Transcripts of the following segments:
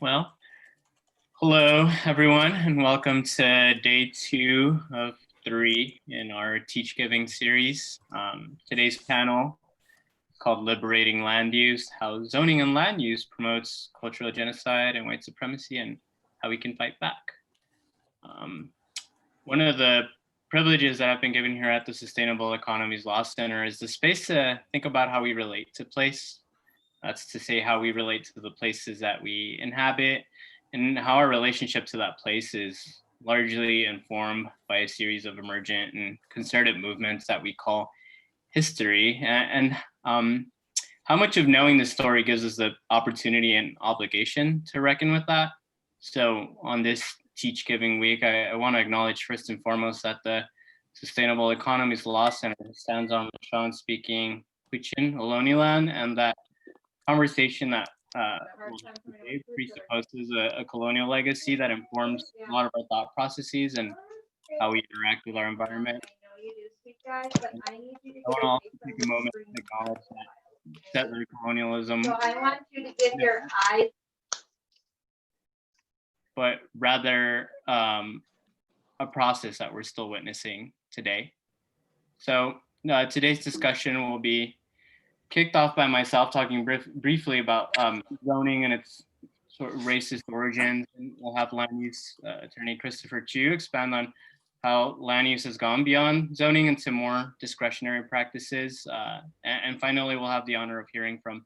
Well, hello everyone, and welcome to day 2 of 3 in our Teach Giving series. Today's panel is called Liberating Land Use, how zoning and land use promotes cultural genocide and white supremacy, and how we can fight back. One of the privileges that I've been given here at the Sustainable Economies Law Center is the space to think about how we relate to place. That's to say how we relate to the places that we inhabit and how our relationship to that place is largely informed by a series of emergent and concerted movements that we call history. And how much of knowing the story gives us the opportunity and obligation to reckon with that. So on this Teach Giving Week, I want to acknowledge first and foremost that the Sustainable Economies Law Center stands on the Sean-speaking Quechin Ohlone land, and that conversation that presupposes a colonial legacy that informs a lot of our thought processes and how we interact with our environment. I want to also take a moment to acknowledge that settler colonialism, so I want you to get your eyes, but rather a process that we're still witnessing today. So today's discussion will be kicked off by myself talking briefly about zoning and its sort of racist origins. And we'll have land use attorney Christopher Chu expand on how land use has gone beyond zoning into more discretionary practices. And finally, we'll have the honor of hearing from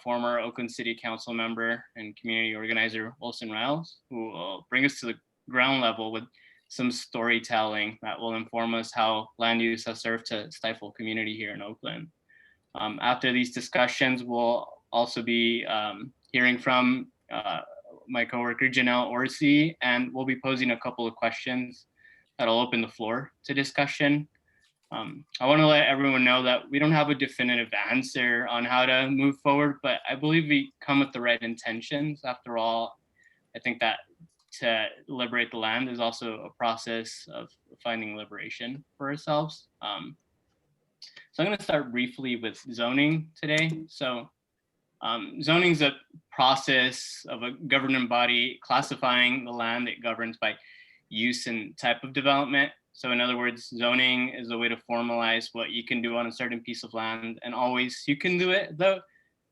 former Oakland City Council member and community organizer Wilson Riles, who will bring us to the ground level with some storytelling that will inform us how land use has served to stifle community here in Oakland. After these discussions, we'll also be hearing from my coworker Janelle Orsi, and we'll be posing a couple of questions that'll open the floor to discussion. I want to let everyone know that we don't have a definitive answer on how to move forward, but I believe we come with the right intentions. After all, I think that to liberate the land is also a process of finding liberation for ourselves. So I'm going to start briefly with zoning today. So zoning is a process of a governing body classifying the land it governs by use and type of development. So in other words, zoning is a way to formalize what you can do on a certain piece of land, and always you can do it, though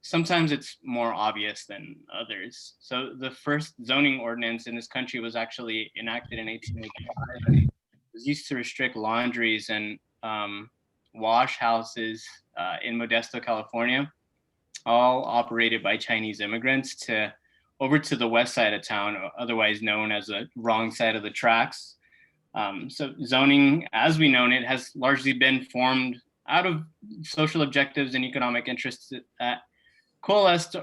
sometimes it's more obvious than others. So the first zoning ordinance in this country was actually enacted in 1885. It was used to restrict laundries and wash houses in Modesto, California, all operated by Chinese immigrants over to the west side of town, otherwise known as the wrong side of the tracks. So zoning, as we know it, has largely been formed out of social objectives and economic interests that coalesced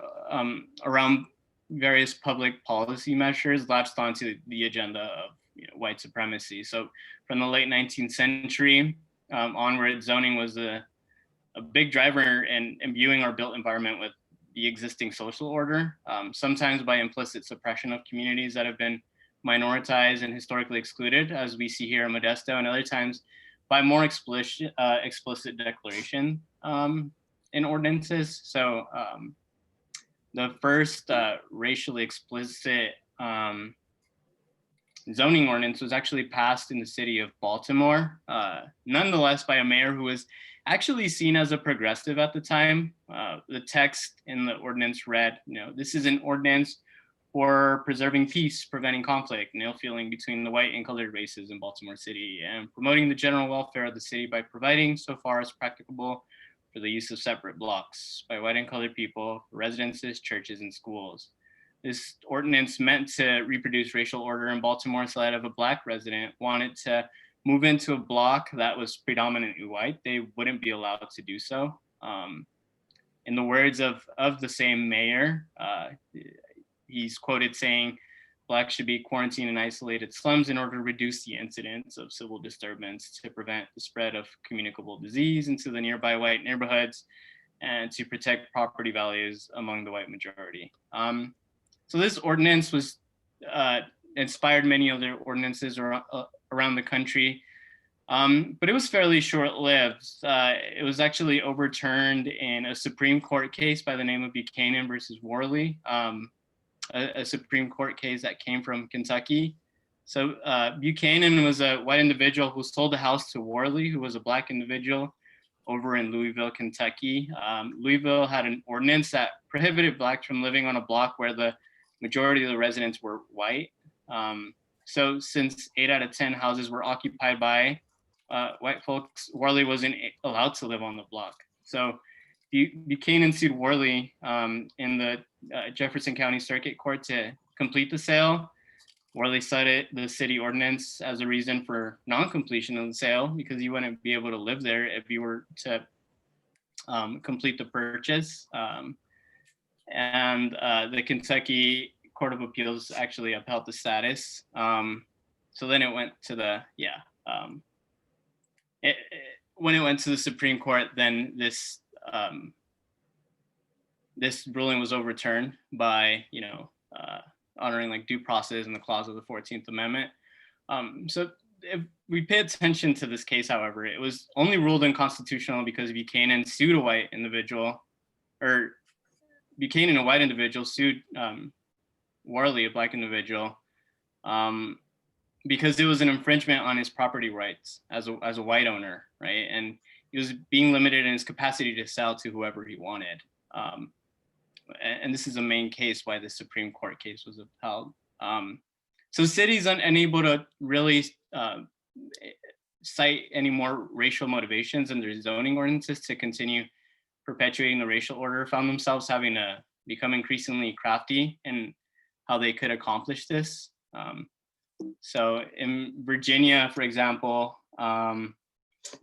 around various public policy measures latched onto the agenda of white supremacy. So from the late 19th century, onward, zoning was a big driver in imbuing our built environment with the existing social order, sometimes by implicit suppression of communities that have been minoritized and historically excluded, as we see here in Modesto, and other times by more explicit declaration in ordinances. So the first racially explicit zoning ordinance was actually passed in the city of Baltimore, nonetheless by a mayor who was actually seen as a progressive at the time. The text in the ordinance read, this is an ordinance for preserving peace, preventing conflict and ill feeling between the white and colored races in Baltimore City, and promoting the general welfare of the city by providing, so far as practicable, for the use of separate blocks by white and colored people, residences, churches, and schools. This ordinance meant to reproduce racial order in Baltimore, so that if a Black resident wanted to move into a block that was predominantly white, they wouldn't be allowed to do so. In the words of the same mayor, he's quoted saying, Blacks should be quarantined in isolated slums in order to reduce the incidence of civil disturbance, to prevent the spread of communicable disease into the nearby white neighborhoods, and to protect property values among the white majority. So this ordinance was inspired many other ordinances around the country, but it was fairly short-lived. It was actually overturned in a Supreme Court case by the name of Buchanan versus Worley. a Supreme Court case that came from Kentucky. So Buchanan was a white individual who sold a house to Worley, who was a Black individual over in Louisville, Kentucky. Louisville had an ordinance that prohibited Blacks from living on a block where the majority of the residents were white. So since 8 out of 10 houses were occupied by white folks, Worley wasn't allowed to live on the block. So Buchanan sued Worley in the Jefferson County Circuit Court to complete the sale. Worley cited the city ordinance as a reason for non-completion of the sale because you wouldn't be able to live there if you were to complete the purchase. And the Kentucky Court of Appeals actually upheld the status. So then it went to the, when it went to the Supreme Court, then this this ruling was overturned by, honoring like due process and the clause of the 14th Amendment. So if we pay attention to this case, however, it was only ruled unconstitutional because Buchanan sued a white individual, or Buchanan, a white individual, sued Worley, a Black individual, because it was an infringement on his property rights as a white owner, right? And he was being limited in his capacity to sell to whoever he wanted. And this is a main case why the Supreme Court case was upheld. So cities unable to really cite any more racial motivations in their zoning ordinances to continue perpetuating the racial order found themselves having to become increasingly crafty in how they could accomplish this. So in Virginia, for example,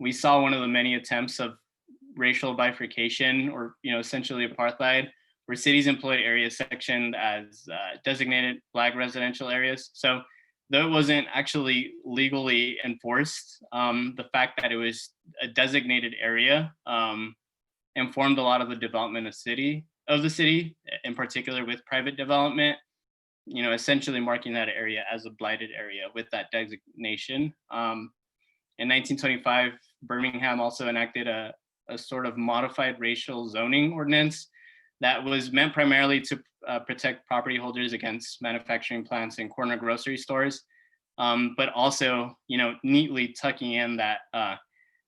we saw one of the many attempts of racial bifurcation or essentially apartheid, where cities employed areas sectioned as designated Black residential areas. So though it wasn't actually legally enforced, the fact that it was a designated area informed a lot of the development of the city, in particular with private development, essentially marking that area as a blighted area with that designation. In 1925, Birmingham also enacted a sort of modified racial zoning ordinance that was meant primarily to protect property holders against manufacturing plants and corner grocery stores, but also, neatly tucking in that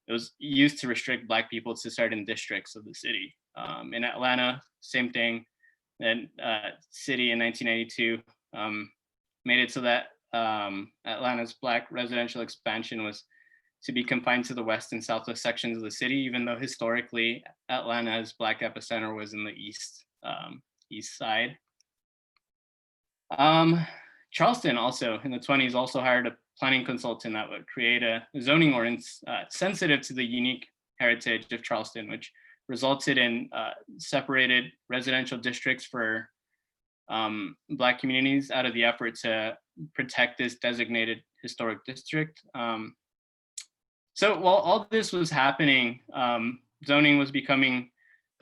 it was used to restrict Black people to certain districts of the city. In Atlanta, same thing. Then city in 1982 made it so that Atlanta's Black residential expansion was to be confined to the west and southwest sections of the city, even though historically Atlanta's Black epicenter was in the east side. Charleston also in the 1920s also hired a planning consultant that would create a zoning ordinance sensitive to the unique heritage of Charleston, which resulted in separated residential districts for Black communities out of the effort to protect this designated historic district. So while all this was happening, zoning was becoming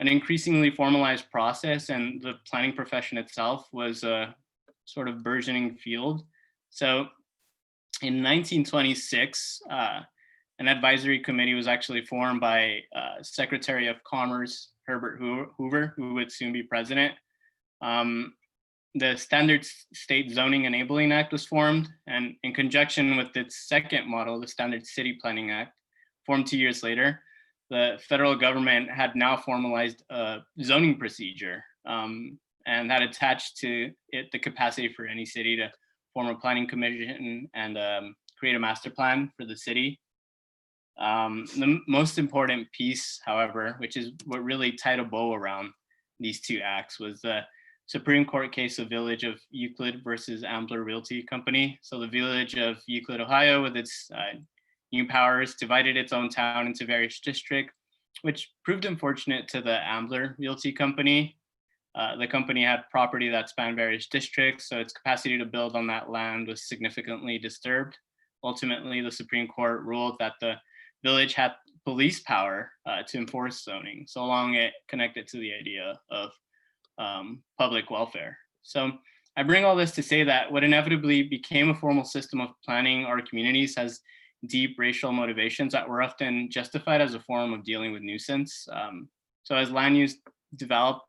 an increasingly formalized process, and the planning profession itself was a sort of burgeoning field. So in 1926, an advisory committee was actually formed by Secretary of Commerce Herbert Hoover, who would soon be president. The Standard State Zoning Enabling Act was formed, and in conjunction with its second model, the Standard City Planning Act, formed 2 years later, the federal government had now formalized a zoning procedure and had attached to it the capacity for any city to form a planning commission and create a master plan for the city. The most important piece, however, which is what really tied a bow around these two acts, was the Supreme Court case of Village of Euclid versus Ambler Realty Company. So the Village of Euclid, Ohio, with its new powers, divided its own town into various districts, which proved unfortunate to the Ambler Realty Company. The company had property that spanned various districts, so its capacity to build on that land was significantly disturbed. Ultimately, the Supreme Court ruled that the village had police power to enforce zoning, so long it connected to the idea of public welfare. So I bring all this to say that what inevitably became a formal system of planning our communities has deep racial motivations that were often justified as a form of dealing with nuisance. So as land use developed,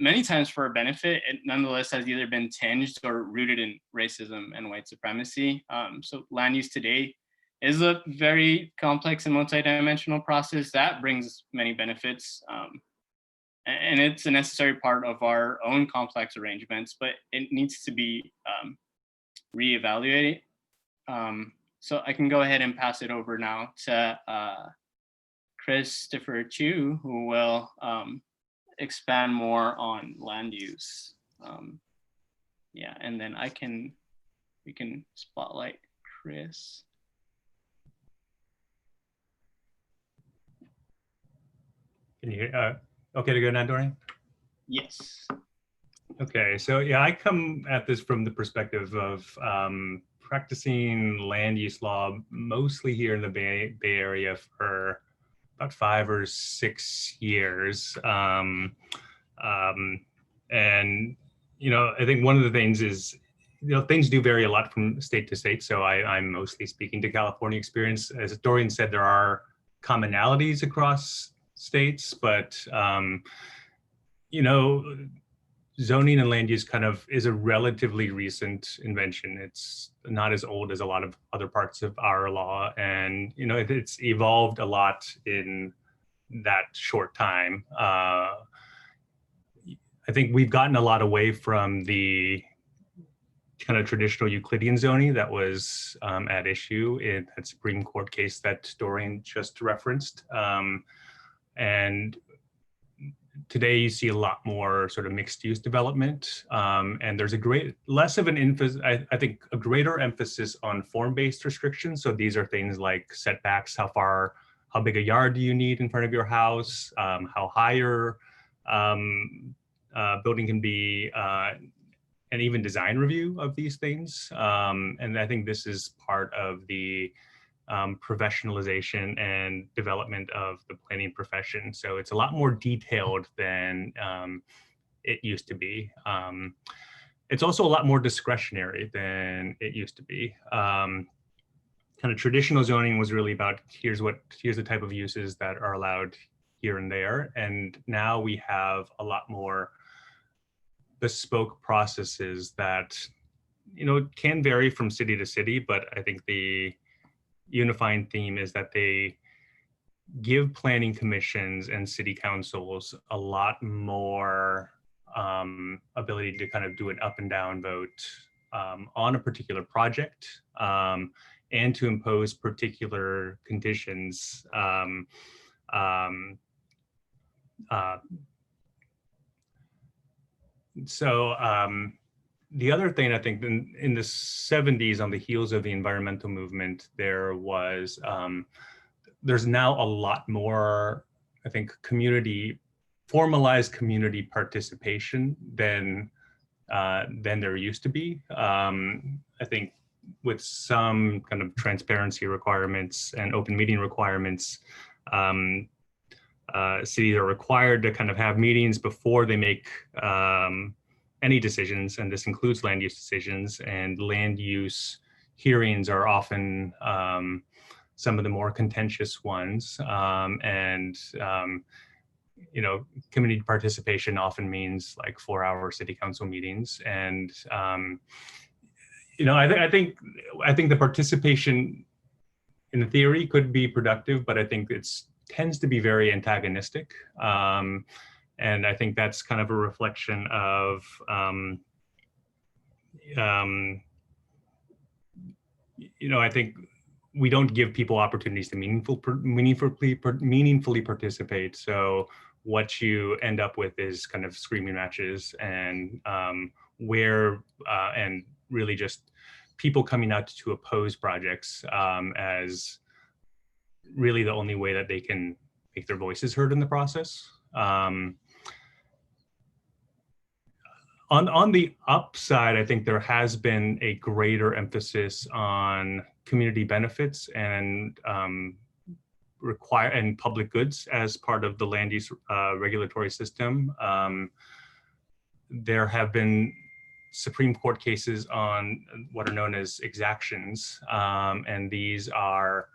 many times for a benefit, it nonetheless has either been tinged or rooted in racism and white supremacy. So land use today is a very complex and multidimensional process that brings many benefits. And it's a necessary part of our own complex arrangements, but it needs to be reevaluated. So I can go ahead and pass it over now to Christopher Chu, who will expand more on land use. Yeah, and then we can spotlight Chris. Can you hear? Okay to go now, Dorian? Yes. Okay, so yeah, I come at this from the perspective of practicing land use law mostly here in the Bay Area for about 5 or 6 years. And, you know, I think one of the things is, you know, things do vary a lot from state to state. So I'm mostly speaking to California experience. As Dorian said, there are commonalities across states, but, you know, zoning and land use kind of is a relatively recent invention. It's not as old as a lot of other parts of our law. And, you know, it's evolved a lot in that short time. I think we've gotten a lot away from the kind of traditional Euclidean zoning that was at issue in that Supreme Court case that Dorian just referenced. And today you see a lot more sort of mixed use development, and there's less of an emphasis, I think a greater emphasis on form-based restrictions. So these are things like setbacks, how big a yard do you need in front of your house, how high your building can be, and even design review of these things. And I think this is part of the professionalization and development of the planning profession. So it's a lot more detailed than it used to be. It's also a lot more discretionary than it used to be. Kind of traditional zoning was really about here's the type of uses that are allowed here and there. And now we have a lot more bespoke processes that, you know, can vary from city to city, but I think the unifying theme is that they give planning commissions and city councils a lot more ability to kind of do an up and down vote on a particular project, and to impose particular conditions. The other thing, I think, in the 70s, on the heels of the environmental movement, there's now a lot more, I think, formalized community participation than there used to be. I think with some kind of transparency requirements and open meeting requirements, cities are required to kind of have meetings before they make any decisions, and this includes land use decisions, and land use hearings are often some of the more contentious ones. You know, community participation often means like 4-hour city council meetings. And, you know, I think the participation in theory could be productive, but I think tends to be very antagonistic. And I think that's kind of a reflection of, you know, I think we don't give people opportunities to meaningfully participate. So what you end up with is kind of screaming matches, and and really just people coming out to oppose projects as really the only way that they can make their voices heard in the process. On the upside, I think there has been a greater emphasis on community benefits and public goods as part of the land use regulatory system. There have been Supreme Court cases on what are known as exactions, and these are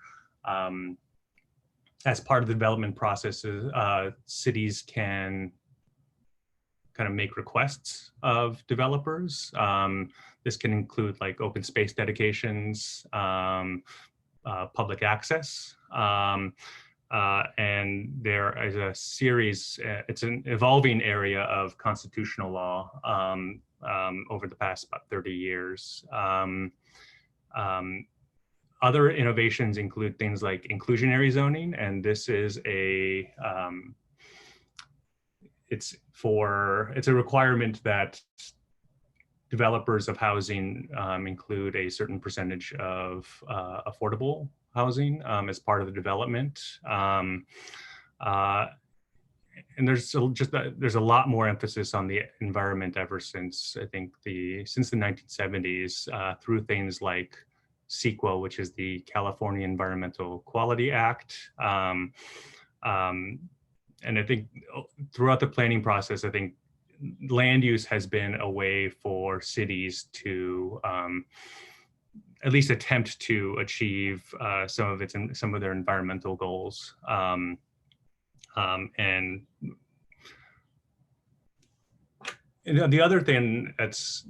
as part of the development processes, cities can kind of make requests of developers. This can include like open space dedications, public access, and there is a series, it's an evolving area of constitutional law over the past about 30 years. Other innovations include things like inclusionary zoning, and this is a it's a requirement that developers of housing include a certain percentage of affordable housing as part of the development. And there's there's a lot more emphasis on the environment ever since, I think, since the 1970s through things like CEQA, which is the California Environmental Quality Act. And I think throughout the planning process, I think land use has been a way for cities to at least attempt to achieve some of their environmental goals. And the other thing that's,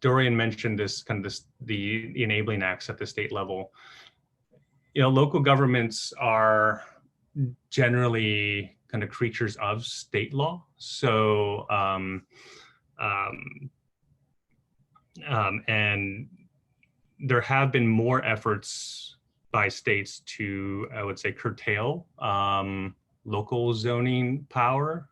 Dorian mentioned the enabling acts at the state level. Local governments are generally kind of creatures of state law. So, and there have been more efforts by states to, I would say, curtail local zoning power.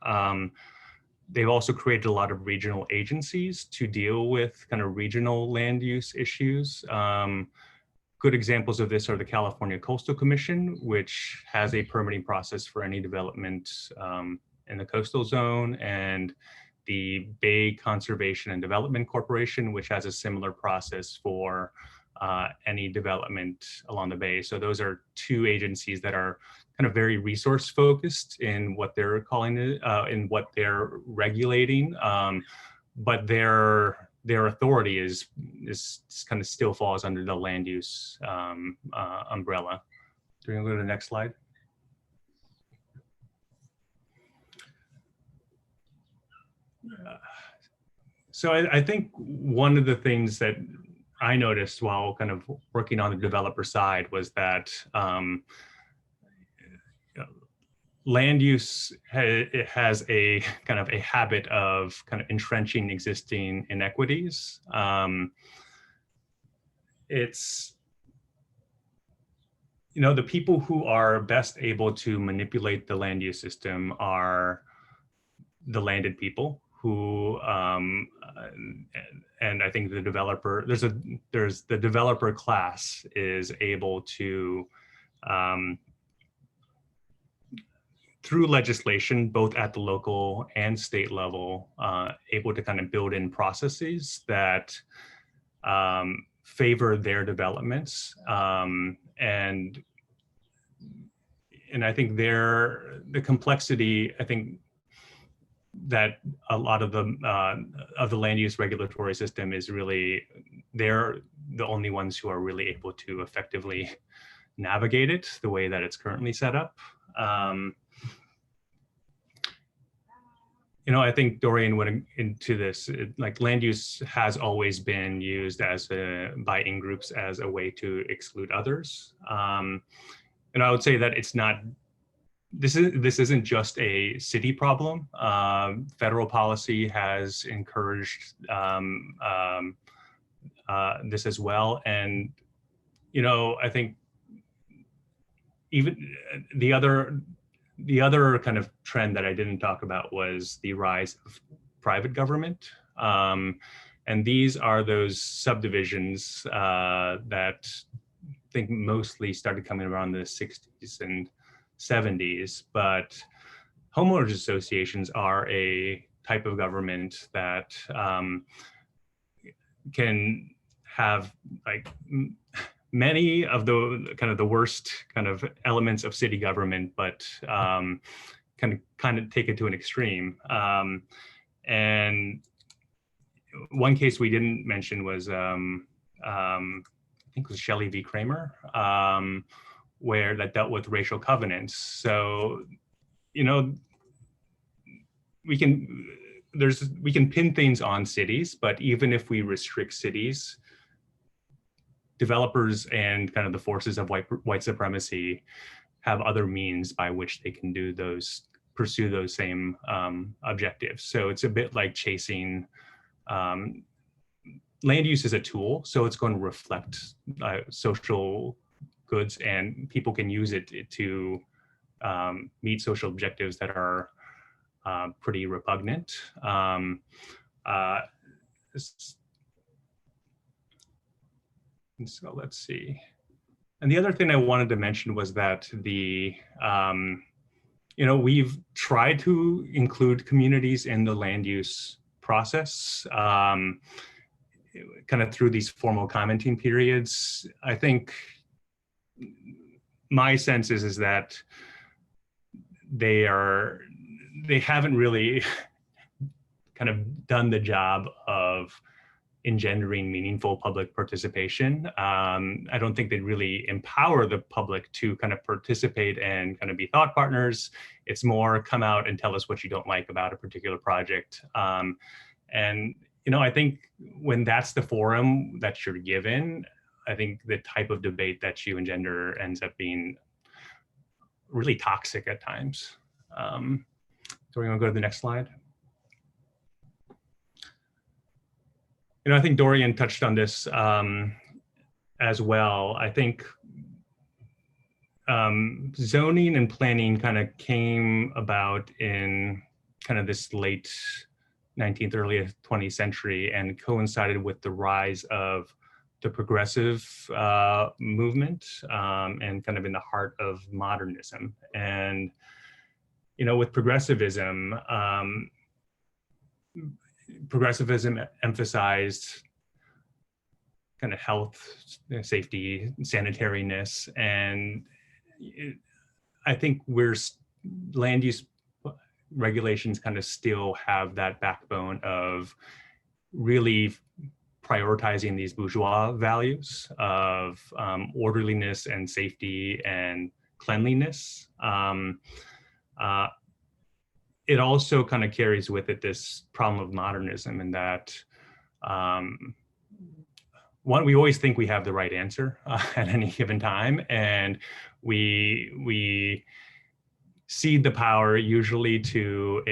They've also created a lot of regional agencies to deal with kind of regional land use issues. Good examples of this are the California Coastal Commission, which has a permitting process for any development in the coastal zone, and the Bay Conservation and Development Corporation, which has a similar process for any development along the bay. So those are two agencies that are kind of very resource focused in what they're calling it, in what they're regulating, but their authority is kind of still falls under the land use umbrella. Do you want to go to the next slide? So I think one of the things that I noticed while kind of working on the developer side was that land use has a kind of a habit of kind of entrenching existing inequities. It's, the people who are best able to manipulate the land use system are the landed people who, and I think the developer, there's the developer class is able to, through legislation, both at the local and state level, able to kind of build in processes that favor their developments. And I think the complexity, I think, that a lot of the land use regulatory system is really, they're the only ones who are really able to effectively navigate it the way that it's currently set up. I think Dorian went into this, like land use has always been used by in-groups as a way to exclude others. And I would say that it's not, this isn't just a city problem. Federal policy has encouraged this as well. And, I think even the other kind of trend that I didn't talk about was the rise of private government. And these are those subdivisions that I think mostly started coming around the 60s and 70s, but homeowners associations are a type of government that can have like many of the kind of the worst kind of elements of city government, but kind of take it to an extreme. And one case we didn't mention was I think it was Shelley v. Kramer, where that dealt with racial covenants. So, we can pin things on cities, but even if we restrict cities, developers and kind of the forces of white supremacy have other means by which they can pursue those same objectives. So it's a bit like chasing, land use is a tool, so it's going to reflect social goods, and people can use it to meet social objectives that are pretty repugnant. So let's see. And the other thing I wanted to mention was that we've tried to include communities in the land use process, kind of through these formal commenting periods. I think my sense is that they haven't really kind of done the job of engendering meaningful public participation. I don't think they really empower the public to kind of participate and kind of be thought partners. It's more come out and tell us what you don't like about a particular project. And I think when that's the forum that you're given, I think the type of debate that you engender ends up being really toxic at times. So we're going to go to the next slide. I think Dorian touched on this as well. I think zoning and planning kind of came about in kind of this late 19th, early 20th century, and coincided with the rise of the progressive movement and kind of in the heart of modernism. And, with progressivism, progressivism emphasized kind of health, safety, sanitariness, and I think land use regulations kind of still have that backbone of really prioritizing these bourgeois values of orderliness and safety and cleanliness. It also kind of carries with it this problem of modernism, in that we always think we have the right answer at any given time, and we cede the power usually to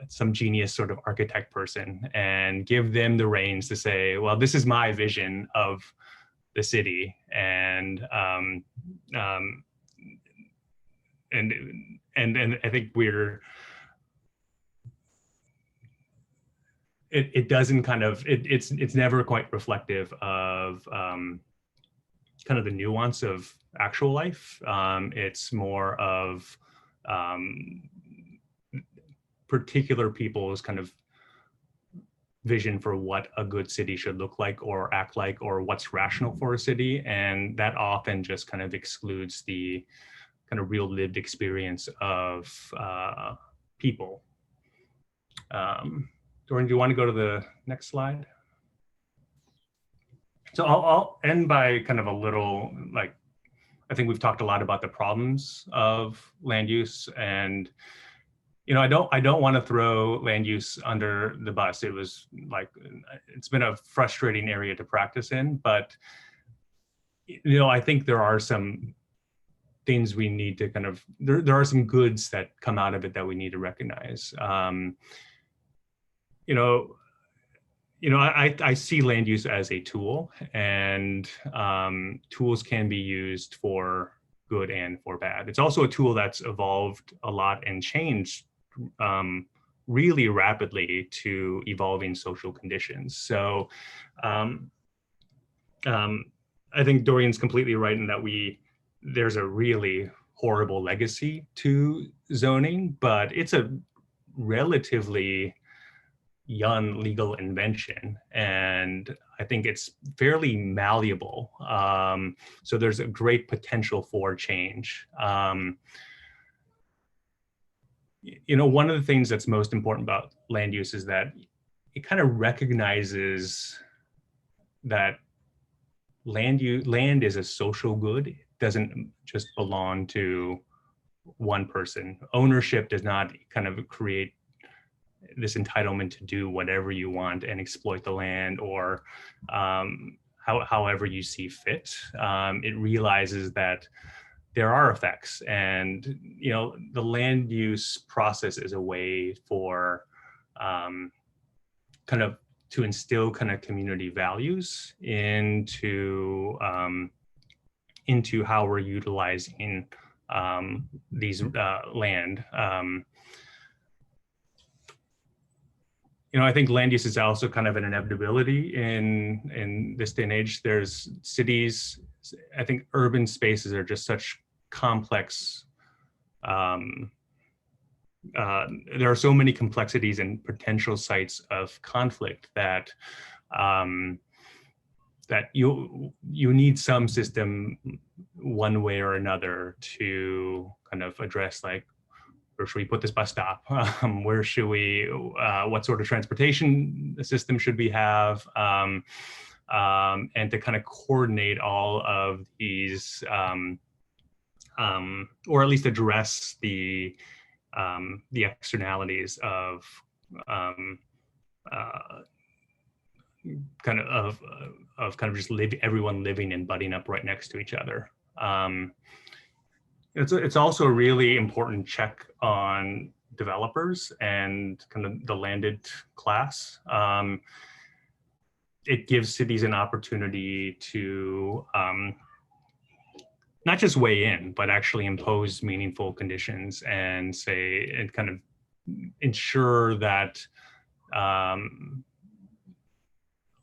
some genius sort of architect person, and give them the reins to say, well, this is my vision of the city, and I think it doesn't kind of, it's never quite reflective of kind of the nuance of actual life. It's more of particular people's kind of vision for what a good city should look like or act like, or what's rational for a city. And that often just kind of excludes the kind of real lived experience of people. Dorian, do you want to go to the next slide? So I'll end by kind of a little, I think we've talked a lot about the problems of land use, and I don't want to throw land use under the bus. It's been a frustrating area to practice in, but I think there are some things we need to kind of, there are some goods that come out of it that we need to recognize. I see land use as a tool, and tools can be used for good and for bad. It's also a tool that's evolved a lot and changed really rapidly to evolving social conditions. So I think Dorian's completely right in that there's a really horrible legacy to zoning, but it's a relatively young legal invention, and I think it's fairly malleable. So there's a great potential for change. One of the things that's most important about land use is that it kind of recognizes that land is a social good. It doesn't just belong to one person. Ownership does not kind of create this entitlement to do whatever you want and exploit the land, or however you see fit. It realizes that there are effects, and the land use process is a way for kind of to instill kind of community values into how we're utilizing these land. I think land use is also kind of an inevitability in this day and age. There's cities, I think urban spaces are just such complex. There are so many complexities and potential sites of conflict that that you need some system one way or another to kind of address, like, where should we put this bus stop? Where should we, what sort of transportation system should we have? And to kind of coordinate all of these, or at least address the externalities of kind of just everyone living and butting up right next to each other. It's also a really important check on developers and kind of the landed class. It gives cities an opportunity to not just weigh in, but actually impose meaningful conditions and kind of ensure that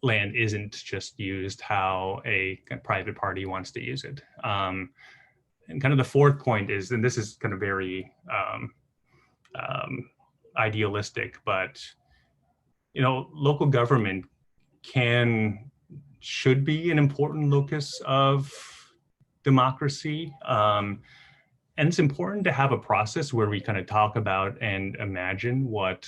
land isn't just used how a private party wants to use it. And kind of the fourth point is, and this is kind of very idealistic, but local government should be an important locus of democracy. And it's important to have a process where we kind of talk about and imagine what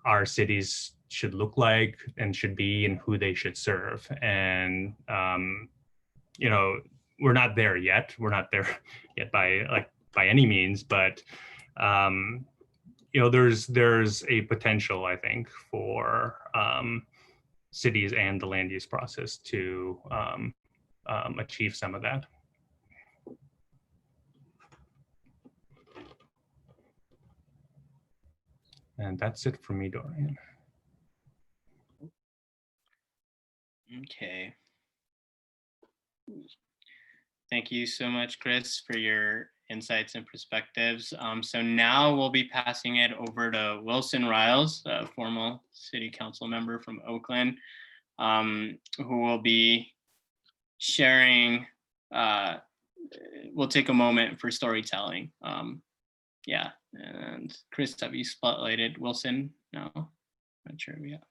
our cities should look like and should be, and who they should serve. And we're not there yet. We're not there yet by any means, but there's a potential, I think, for cities and the land use process to achieve some of that. And that's it for me, Dorian. Okay. Thank you so much, Chris, for your insights and perspectives. So now we'll be passing it over to Wilson Riles, a former city council member from Oakland, who will be sharing, we'll take a moment for storytelling. Yeah, and Chris, have you spotlighted Wilson? No, not sure we have.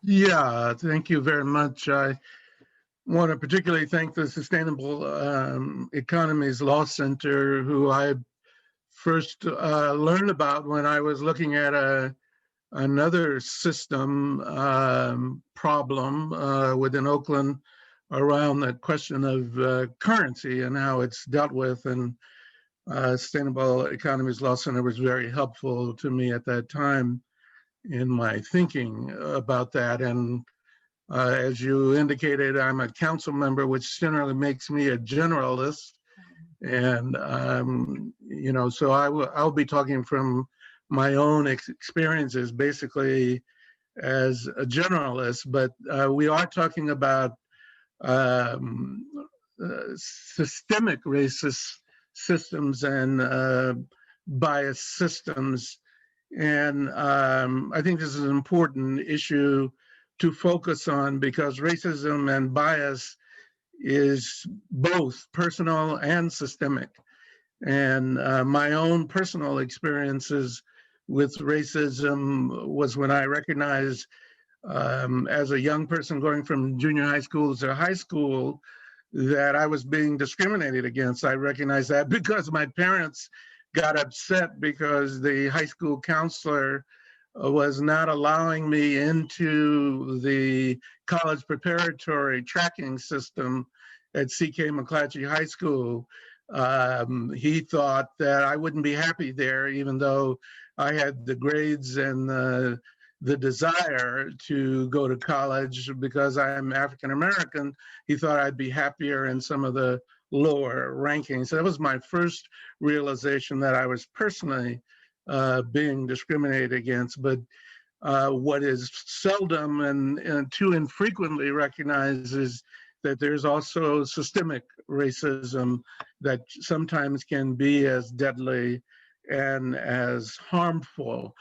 Yeah, thank you very much. I want to particularly thank the Sustainable Economies Law Center, who I first learned about when I was looking at another system problem within Oakland around the question of currency and how it's dealt with. And Sustainable Economies Law Center was very helpful to me at that time in my thinking about that. And as you indicated, I'm a council member, which generally makes me a generalist. And, so I'll be talking from my own experiences, basically as a generalist, but we are talking about systemic racist systems and bias systems. And I think this is an important issue to focus on, because racism and bias is both personal and systemic. And my own personal experiences with racism was when I recognized as a young person going from junior high school to high school that I was being discriminated against. I recognized that because my parents got upset because the high school counselor was not allowing me into the college preparatory tracking system at C.K. McClatchy High School, he thought that I wouldn't be happy there, even though I had the grades and the desire to go to college because I'm African American. He thought I'd be happier in some of the lower rankings. So that was my first realization that I was personally being discriminated against. But what is seldom and too infrequently recognized is that there's also systemic racism that sometimes can be as deadly and as harmful.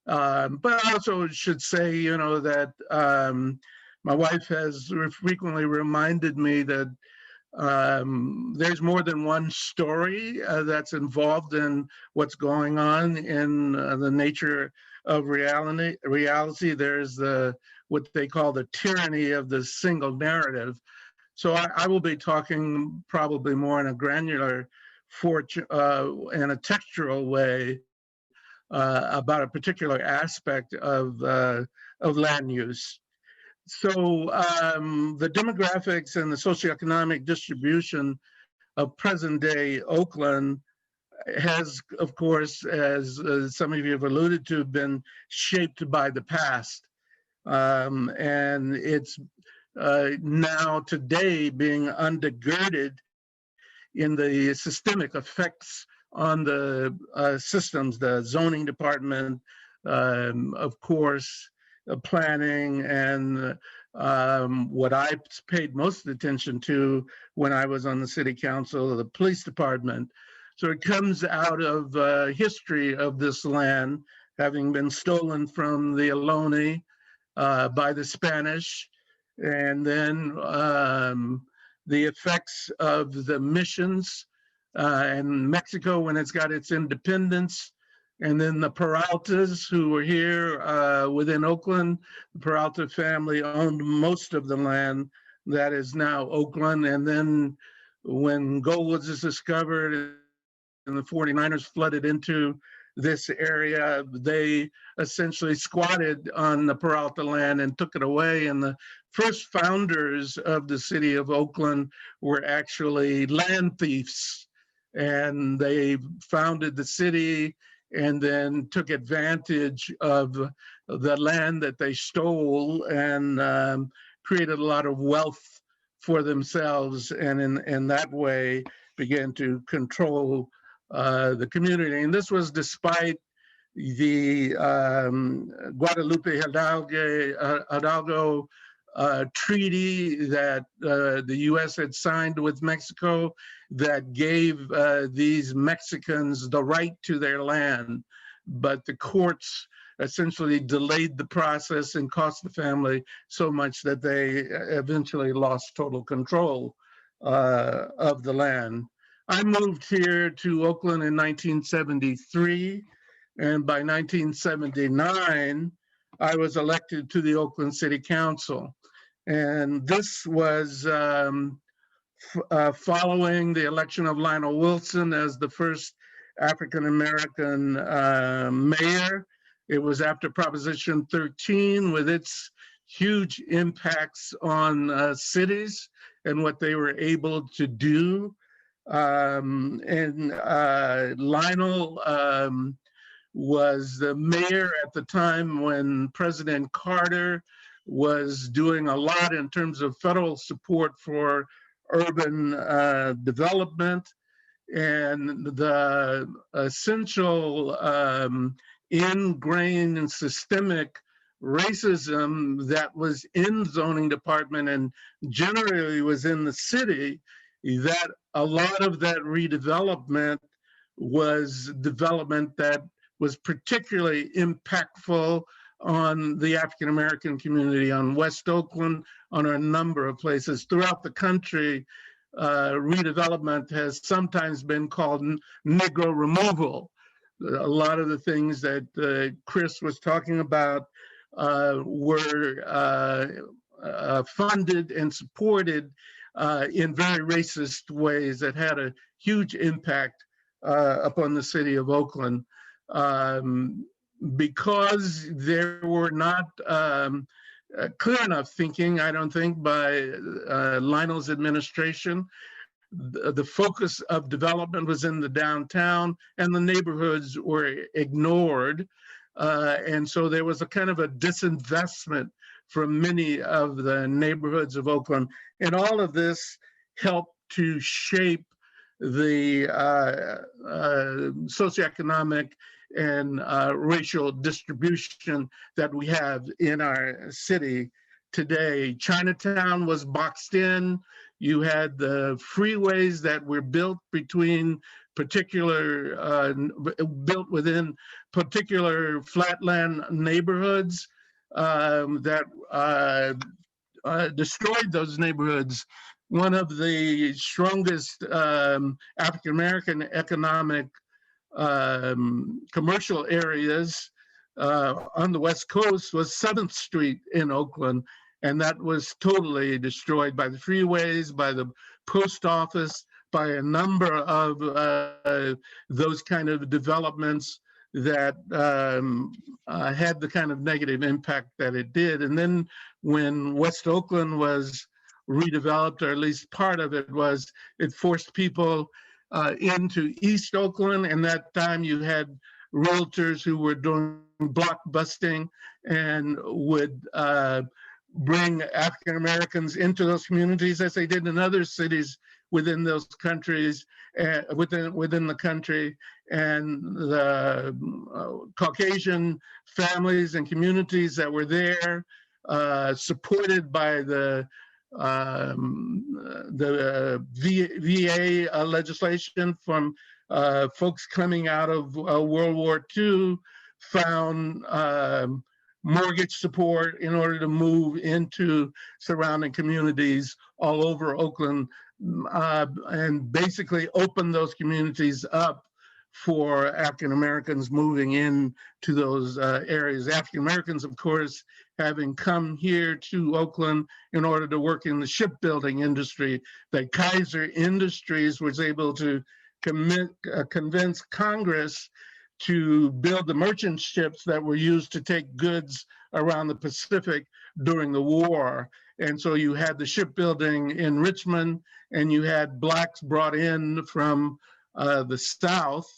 But I also should say, you know, that my wife has frequently reminded me that there's more than one story that's involved in what's going on in the nature of reality. There's what they call the tyranny of the single narrative. So I will be talking probably more in a granular and a textural way about a particular aspect of land use. So the demographics and the socioeconomic distribution of present day Oakland has, of course, as some of you have alluded to, been shaped by the past. And it's now today being undergirded in the systemic effects on the systems, the zoning department, of course, planning, and what I paid most attention to when I was on the city council, the police department. So it comes out of history of this land having been stolen from the Ohlone by the Spanish, and then the effects of the missions in Mexico when it's got its independence, and then the Peraltas who were here within Oakland. The Peralta family owned most of the land that is now Oakland, and then when gold was discovered and the 49ers flooded into this area, they essentially squatted on the Peralta land and took it away. And the first founders of the city of Oakland were actually land thieves. And they founded the city and then took advantage of the land that they stole and created a lot of wealth for themselves. And in that way, began to control the community. And this was despite the Guadalupe Hidalgo treaty that the US had signed with Mexico that gave these Mexicans the right to their land. But the courts essentially delayed the process and cost the family so much that they eventually lost total control of the land. I moved here to Oakland in 1973, and by 1979, I was elected to the Oakland City Council. And this was following the election of Lionel Wilson as the first African-American mayor. It was after Proposition 13 with its huge impacts on cities and what they were able to do. Lionel was the mayor at the time when President Carter was doing a lot in terms of federal support for urban development, and the essential ingrained and systemic racism that was in zoning department and generally was in the city, that a lot of that redevelopment was development that was particularly impactful on the African American community on West Oakland, on a number of places throughout the country. Redevelopment has sometimes been called Negro removal. A lot of the things that Chris was talking about were funded and supported in very racist ways that had a huge impact upon the city of Oakland. Because there were not clear enough thinking, I don't think, by Lionel's administration. The focus of development was in the downtown, and the neighborhoods were ignored. And so there was a kind of a disinvestment from many of the neighborhoods of Oakland. And all of this helped to shape the socioeconomic and racial distribution that we have in our city today. Chinatown was boxed in. You had the freeways that were built between built within particular flatland neighborhoods that destroyed those neighborhoods. One of the strongest African-American economic commercial areas on the West Coast was 7th Street in Oakland, and that was totally destroyed by the freeways, by the post office, by a number of those kind of developments that had the kind of negative impact that it did. And then when West Oakland was redeveloped, or at least part of it was, it forced people into East Oakland, and that time you had realtors who were doing block busting and would bring African Americans into those communities, as they did in other cities within those countries, within the country. And the Caucasian families and communities that were there, supported by the VA legislation from folks coming out of World War II, found mortgage support in order to move into surrounding communities all over Oakland, and basically open those communities up for African Americans moving in to those areas. African Americans, of course, having come here to Oakland in order to work in the shipbuilding industry. That Kaiser Industries was able to convince Congress to build the merchant ships that were used to take goods around the Pacific during the war. And so you had the shipbuilding in Richmond, and you had blacks brought in from the South.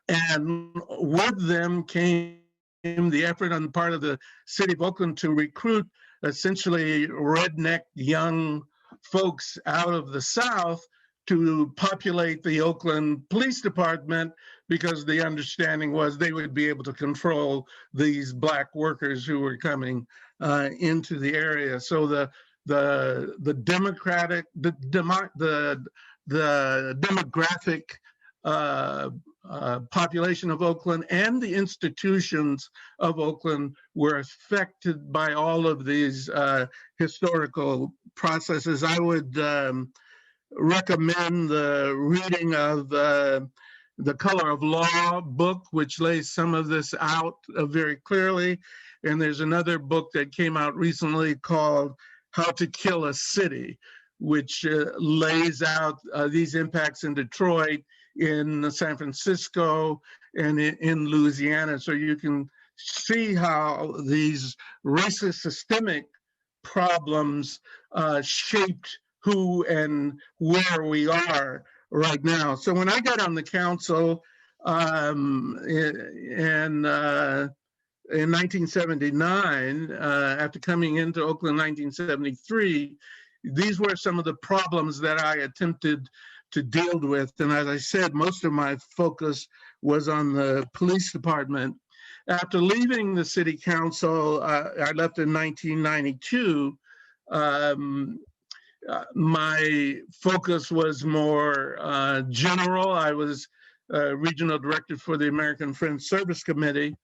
And with them came the effort on the part of the city of Oakland to recruit essentially redneck young folks out of the South to populate the Oakland Police Department, because the understanding was they would be able to control these black workers who were coming into the area. So the demographic population of Oakland and the institutions of Oakland were affected by all of these historical processes. I would recommend the reading of The Color of Law book, which lays some of this out very clearly. And there's another book that came out recently called How to Kill a City, which lays out these impacts in Detroit, in San Francisco, and in Louisiana. So you can see how these racist systemic problems shaped who and where we are right now. So when I got on the council in 1979, after coming into Oakland in 1973, these were some of the problems that I attempted to deal with. And as I said, most of my focus was on the police department. After leaving the city council, I left in 1992. My focus was more general. I was regional director for the American Friends Service Committee.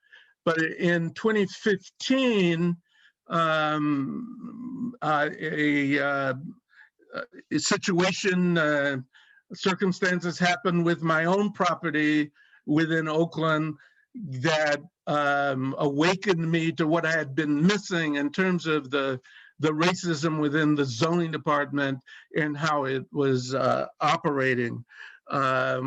But in 2015, circumstances happened with my own property within Oakland that awakened me to what I had been missing in terms of the racism within the zoning department and how it was operating. My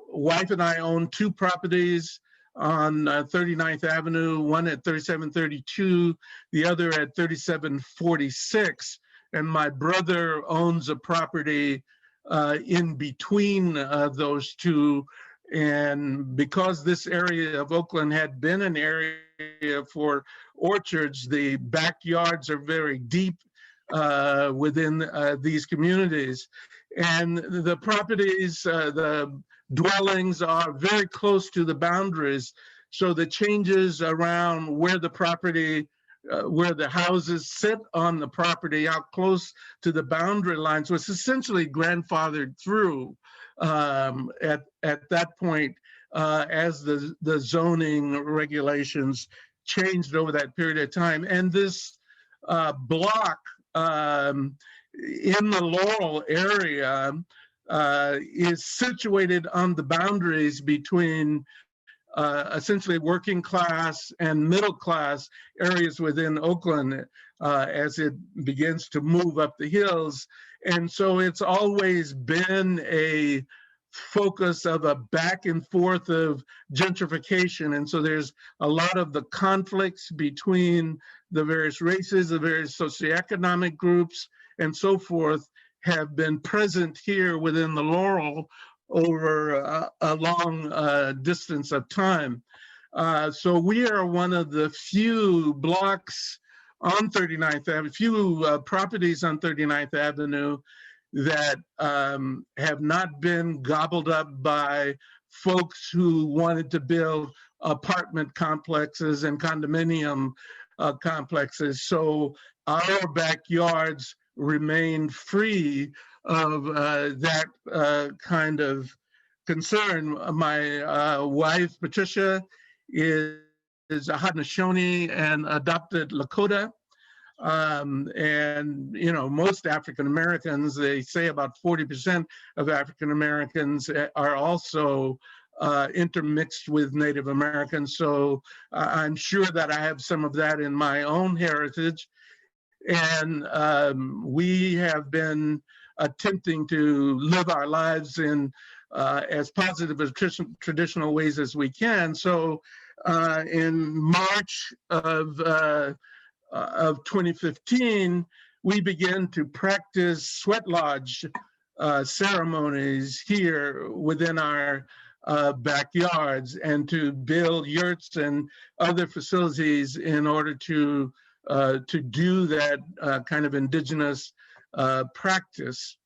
wife and I own 2 properties on 39th Avenue, one at 3732, the other at 3746. And my brother owns a property in between those two. And because this area of Oakland had been an area for orchards, the backyards are very deep within these communities. And the properties, the dwellings are very close to the boundaries. So the changes around where the property, where the houses sit on the property out close to the boundary lines was essentially grandfathered through at that point as the zoning regulations changed over that period of time. And this block in the Laurel area is situated on the boundaries between essentially working class and middle class areas within Oakland as it begins to move up the hills. And so it's always been a focus of a back and forth of gentrification. And so there's a lot of the conflicts between the various races, the various socioeconomic groups, and so forth have been present here within the Laurel over a long distance of time. So we are one of the few blocks on 39th Avenue, few properties on 39th Avenue that have not been gobbled up by folks who wanted to build apartment complexes and condominium complexes. So our backyards remain free of that kind of concern. My wife, Patricia, is a Haudenosaunee and adopted Lakota. And, you know, most African Americans, they say about 40% of African Americans are also intermixed with Native Americans. So I'm sure that I have some of that in my own heritage. And we have been attempting to live our lives in as positive as traditional ways as we can. So in March of 2015, we began to practice sweat lodge ceremonies here within our backyards and to build yurts and other facilities in order to do that kind of indigenous practice.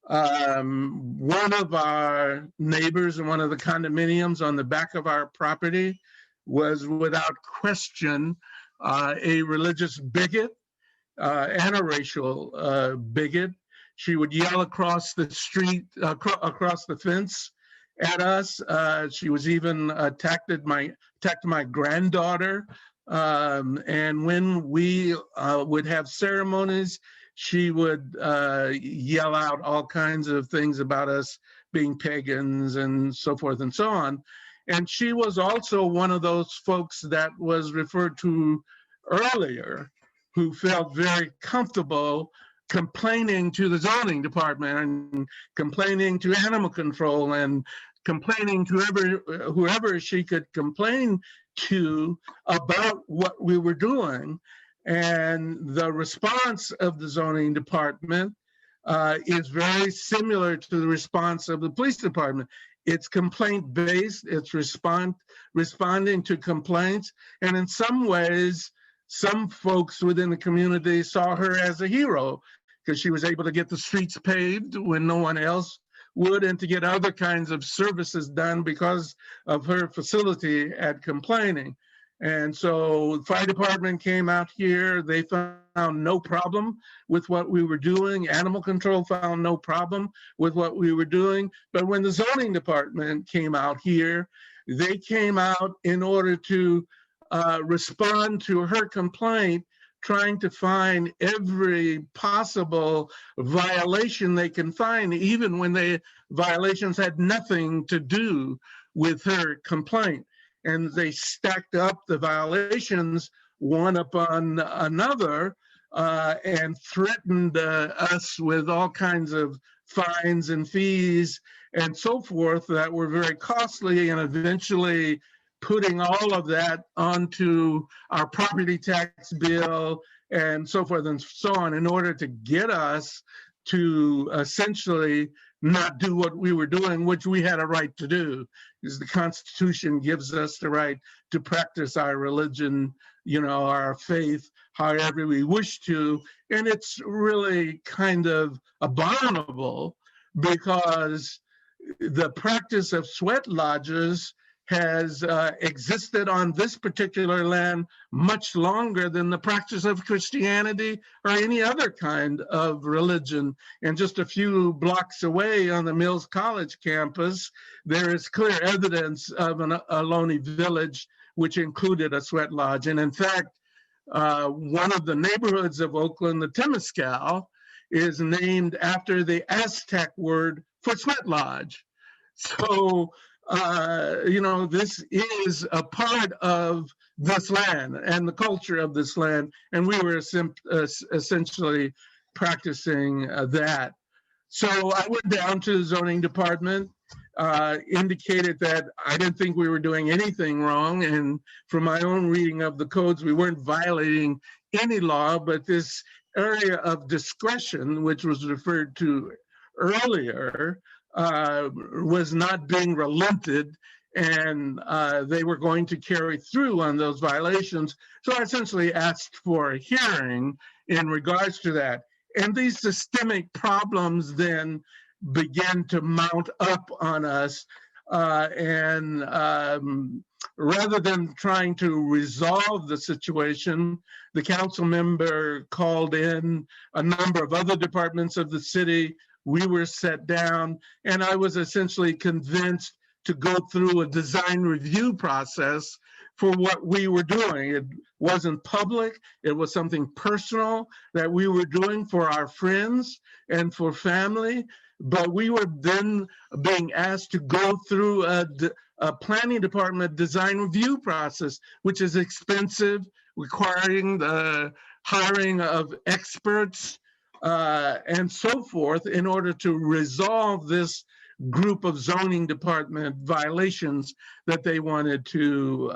One of our neighbors in one of the condominiums on the back of our property was without question a religious bigot and a racial bigot. She would yell across the street, across the fence at us. She was even attacked my granddaughter. And when we would have ceremonies, she would yell out all kinds of things about us being pagans and so forth and so on. And she was also one of those folks that was referred to earlier who felt very comfortable complaining to the zoning department and complaining to animal control and complaining to whoever she could complain to about what we were doing. And the response of the zoning department is very similar to the response of the police department. It's complaint-based, it's responding to complaints, and in some ways, some folks within the community saw her as a hero because she was able to get the streets paved when no one else would, and to get other kinds of services done because of her facility at complaining. And so the fire department came out here. They found no problem with what we were doing. Animal control found no problem with what we were doing. But when the zoning department came out here, they came out in order to respond to her complaint, trying to find every possible violation they can find, even when the violations had nothing to do with her complaint. And they stacked up the violations one upon another and threatened us with all kinds of fines and fees and so forth that were very costly and eventually putting all of that onto our property tax bill and so forth and so on in order to get us to essentially not do what we were doing, which we had a right to do, because the Constitution gives us the right to practice our religion, our faith, however we wish to. And it's really kind of abominable because the practice of sweat lodges has existed on this particular land much longer than the practice of Christianity or any other kind of religion. And just a few blocks away on the Mills College campus, there is clear evidence of an Ohlone village, which included a sweat lodge. And in fact, one of the neighborhoods of Oakland, the Temescal, is named after the Aztec word for sweat lodge. So, this is a part of this land and the culture of this land, and we were essentially practicing that. So I went down to the zoning department, indicated that I didn't think we were doing anything wrong, and from my own reading of the codes, we weren't violating any law, but this area of discretion, which was referred to earlier, was not being relented, and they were going to carry through on those violations. So I essentially asked for a hearing in regards to that. And these systemic problems then began to mount up on us. Rather than trying to resolve the situation, the council member called in a number of other departments of the city. We were set down, and I was essentially convinced to go through a design review process for what we were doing. It wasn't public, it was something personal that we were doing for our friends and for family, but we were then being asked to go through a planning department design review process, which is expensive, requiring the hiring of experts and so forth in order to resolve this group of zoning department violations that they wanted to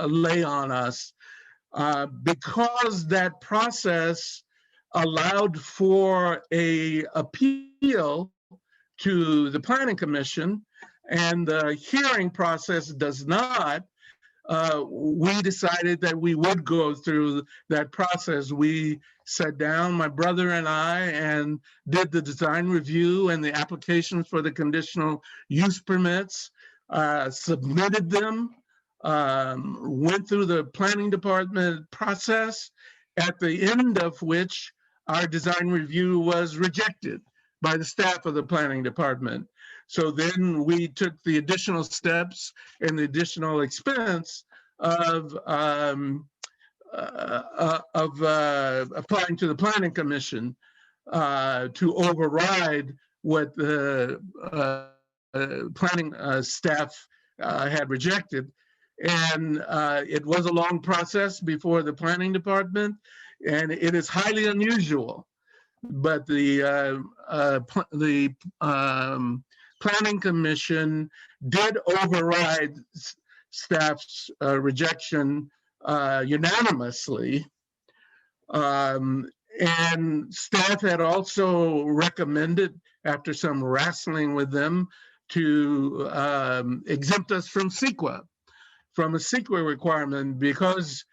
lay on us. Because that process allowed for a appeal to the Planning Commission and the hearing process does not, we decided that we would go through that process. We sat down, my brother and I, and did the design review and the applications for the conditional use permits, submitted them, went through the planning department process, at the end of which our design review was rejected by the staff of the planning department. So then we took the additional steps and the additional expense of applying to the Planning Commission to override what the planning staff had rejected. And it was a long process before the planning department, and it is highly unusual. But the Planning Commission did override staff's rejection unanimously. And staff had also recommended, after some wrestling with them, to exempt us from CEQA, from a CEQA requirement, because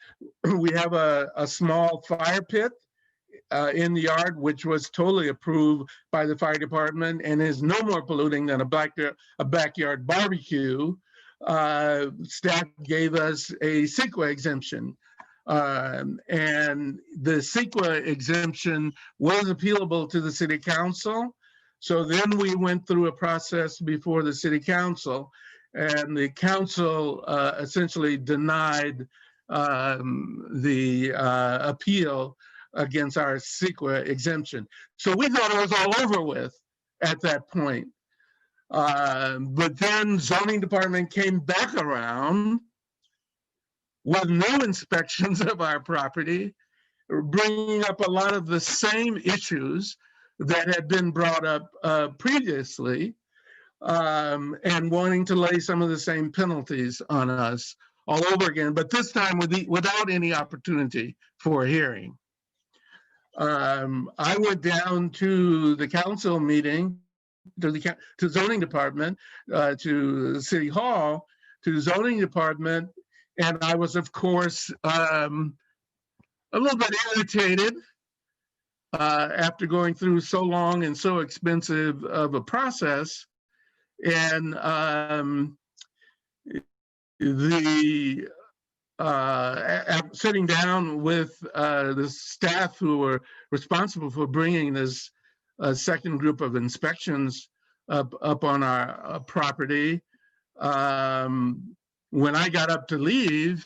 we have a small fire pit in the yard, which was totally approved by the fire department and is no more polluting than a backyard barbecue. Staff gave us a CEQA exemption. And the CEQA exemption was appealable to the city council. So then we went through a process before the city council, and the council essentially denied the appeal against our CEQA exemption. So we thought it was all over with at that point. But then zoning department came back around with no inspections of our property, bringing up a lot of the same issues that had been brought up previously. and wanting to lay some of the same penalties on us all over again, but this time without any opportunity for a hearing. I went down to the council meeting, to the zoning department, to City Hall, to the zoning department, and I was, of course, a little bit irritated after going through so long and so expensive of a process. And sitting down with the staff who were responsible for bringing this second group of inspections up on our property, when I got up to leave,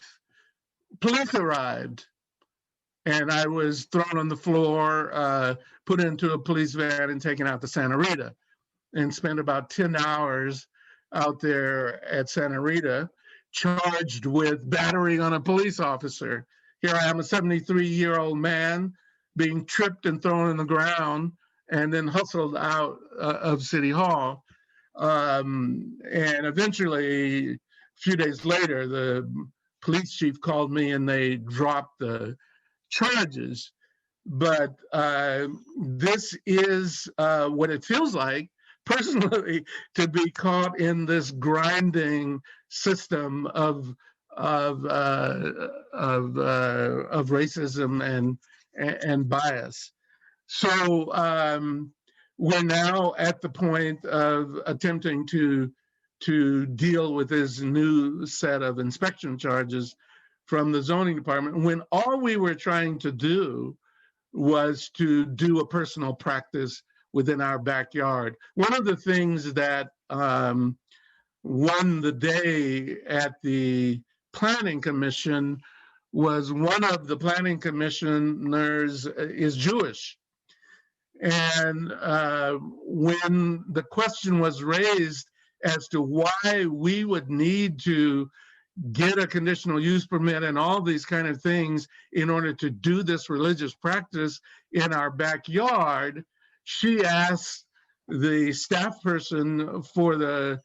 police arrived. And I was thrown on the floor, put into a police van and taken out to Santa Rita, and spent about 10 hours out there at Santa Rita, charged with battery on a police officer. Here I am, a 73-year-old man being tripped and thrown on the ground and then hustled out of City Hall. And eventually, a few days later, the police chief called me and they dropped the charges. But this is what it feels like personally, to be caught in this grinding system of racism and bias. So we're now at the point of attempting to deal with this new set of inspection charges from the zoning department, when all we were trying to do was to do a personal practice within our backyard. One of the things that won the day at the Planning Commission was one of the planning commissioners is Jewish. And when the question was raised as to why we would need to get a conditional use permit and all these kind of things in order to do this religious practice in our backyard, she asked the staff person for the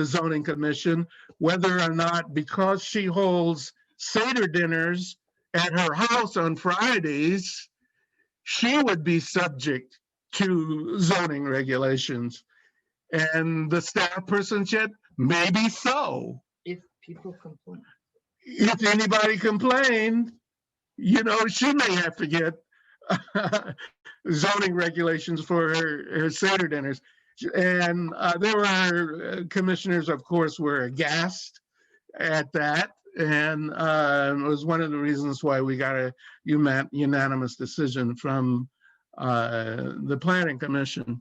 zoning commission whether or not, because she holds Seder dinners at her house on Fridays, she would be subject to zoning regulations. And the staff person said, maybe so. If people complain. If anybody complained, you know, she may have to get zoning regulations for her Seder dinners. And there were commissioners, of course, were aghast at that. And it was one of the reasons why we got a unanimous decision from the Planning Commission.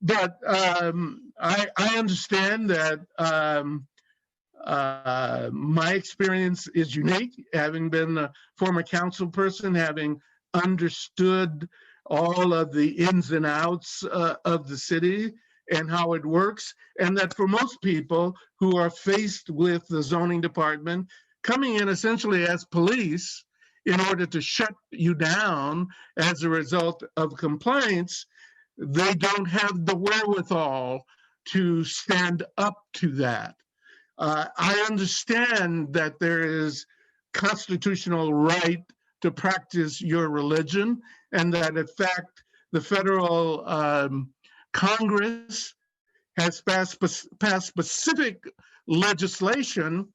But I understand that my experience is unique, having been a former council person, having understood all of the ins and outs of the city and how it works, and that for most people who are faced with the zoning department coming in essentially as police in order to shut you down as a result of complaints, they don't have the wherewithal to stand up to that. I understand that there is constitutional right to practice your religion, and that in fact, the federal Congress has passed specific legislation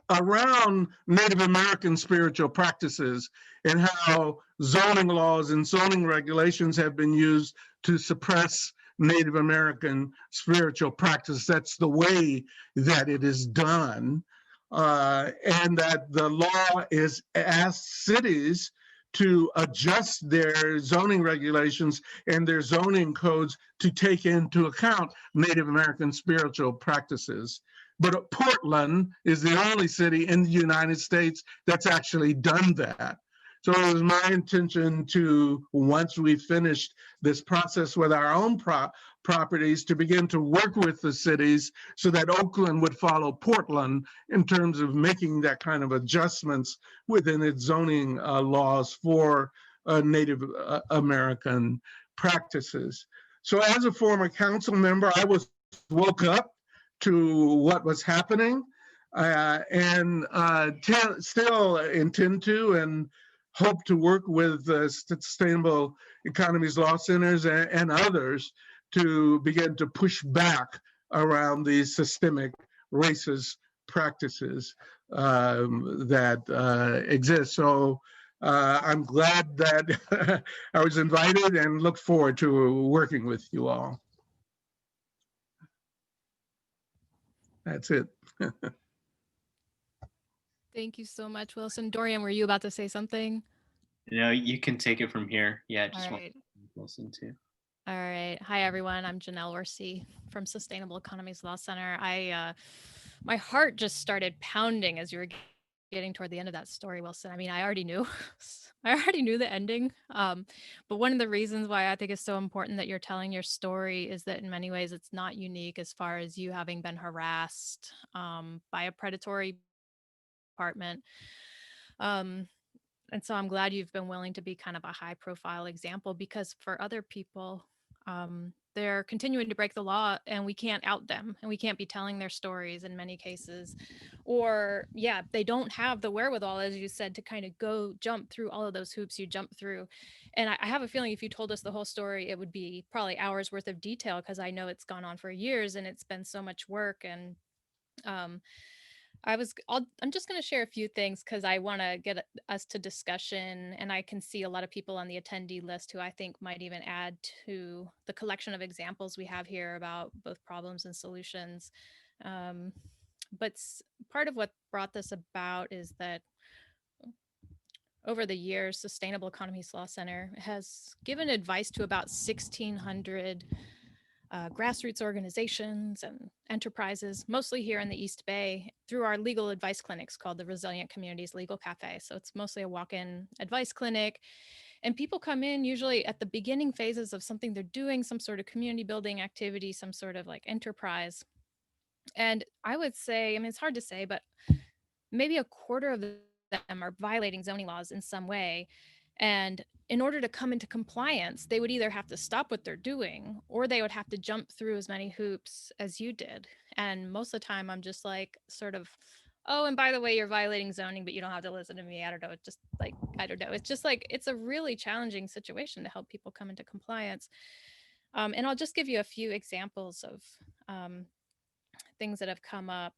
around Native American spiritual practices and how zoning laws and zoning regulations have been used to suppress Native American spiritual practice. That's the way that it is done. And that the law is asked cities to adjust their zoning regulations and their zoning codes to take into account Native American spiritual practices. But Portland is the only city in the United States that's actually done that. So it was my intention to, once we finished this process with our own properties, to begin to work with the cities so that Oakland would follow Portland in terms of making that kind of adjustments within its zoning laws for Native American practices. So as a former council member, I was woke up to what was happening, and still intend to and hope to work with Sustainable Economies Law Centers and others to begin to push back around these systemic racist practices that exist. So I'm glad that I was invited and look forward to working with you all. That's it. Thank you so much, Wilson. Dorian, were you about to say something? No, you can take it from here. Yeah, just All want right. to listen to. All right. Hi, everyone. I'm Janelle Orsi from Sustainable Economies Law Center. My heart just started pounding as you were getting toward the end of that story, Wilson. I mean, I already knew, I already knew the ending. But one of the reasons why I think it's so important that you're telling your story is that in many ways it's not unique as far as you having been harassed by a predatory department. And so I'm glad you've been willing to be kind of a high profile example, because for other people, they're continuing to break the law and we can't out them and we can't be telling their stories in many cases. Or yeah, they don't have the wherewithal, as you said, to kind of go jump through all of those hoops you jump through. And I have a feeling if you told us the whole story, it would be probably hours worth of detail, because I know it's gone on for years and it's been so much work. And I'm just going to share a few things because I want to get us to discussion, and I can see a lot of people on the attendee list who I think might even add to the collection of examples we have here about both problems and solutions. But part of what brought this about is that over the years, Sustainable Economies Law Center has given advice to about 1,600 grassroots organizations and enterprises, mostly here in the East Bay, through our legal advice clinics called the Resilient Communities Legal Cafe. So it's mostly a walk-in advice clinic. And people come in usually at the beginning phases of something they're doing, some sort of community building activity, some sort of like enterprise. And I would say, I mean, it's hard to say, but maybe a quarter of them are violating zoning laws in some way. And in order to come into compliance, they would either have to stop what they're doing or they would have to jump through as many hoops as you did. And most of the time, I'm just like, sort of, oh, and by the way, you're violating zoning, but you don't have to listen to me. I don't know. It's just like, I don't know. It's just like, it's a really challenging situation to help people come into compliance. And I'll just give you a few examples of things that have come up.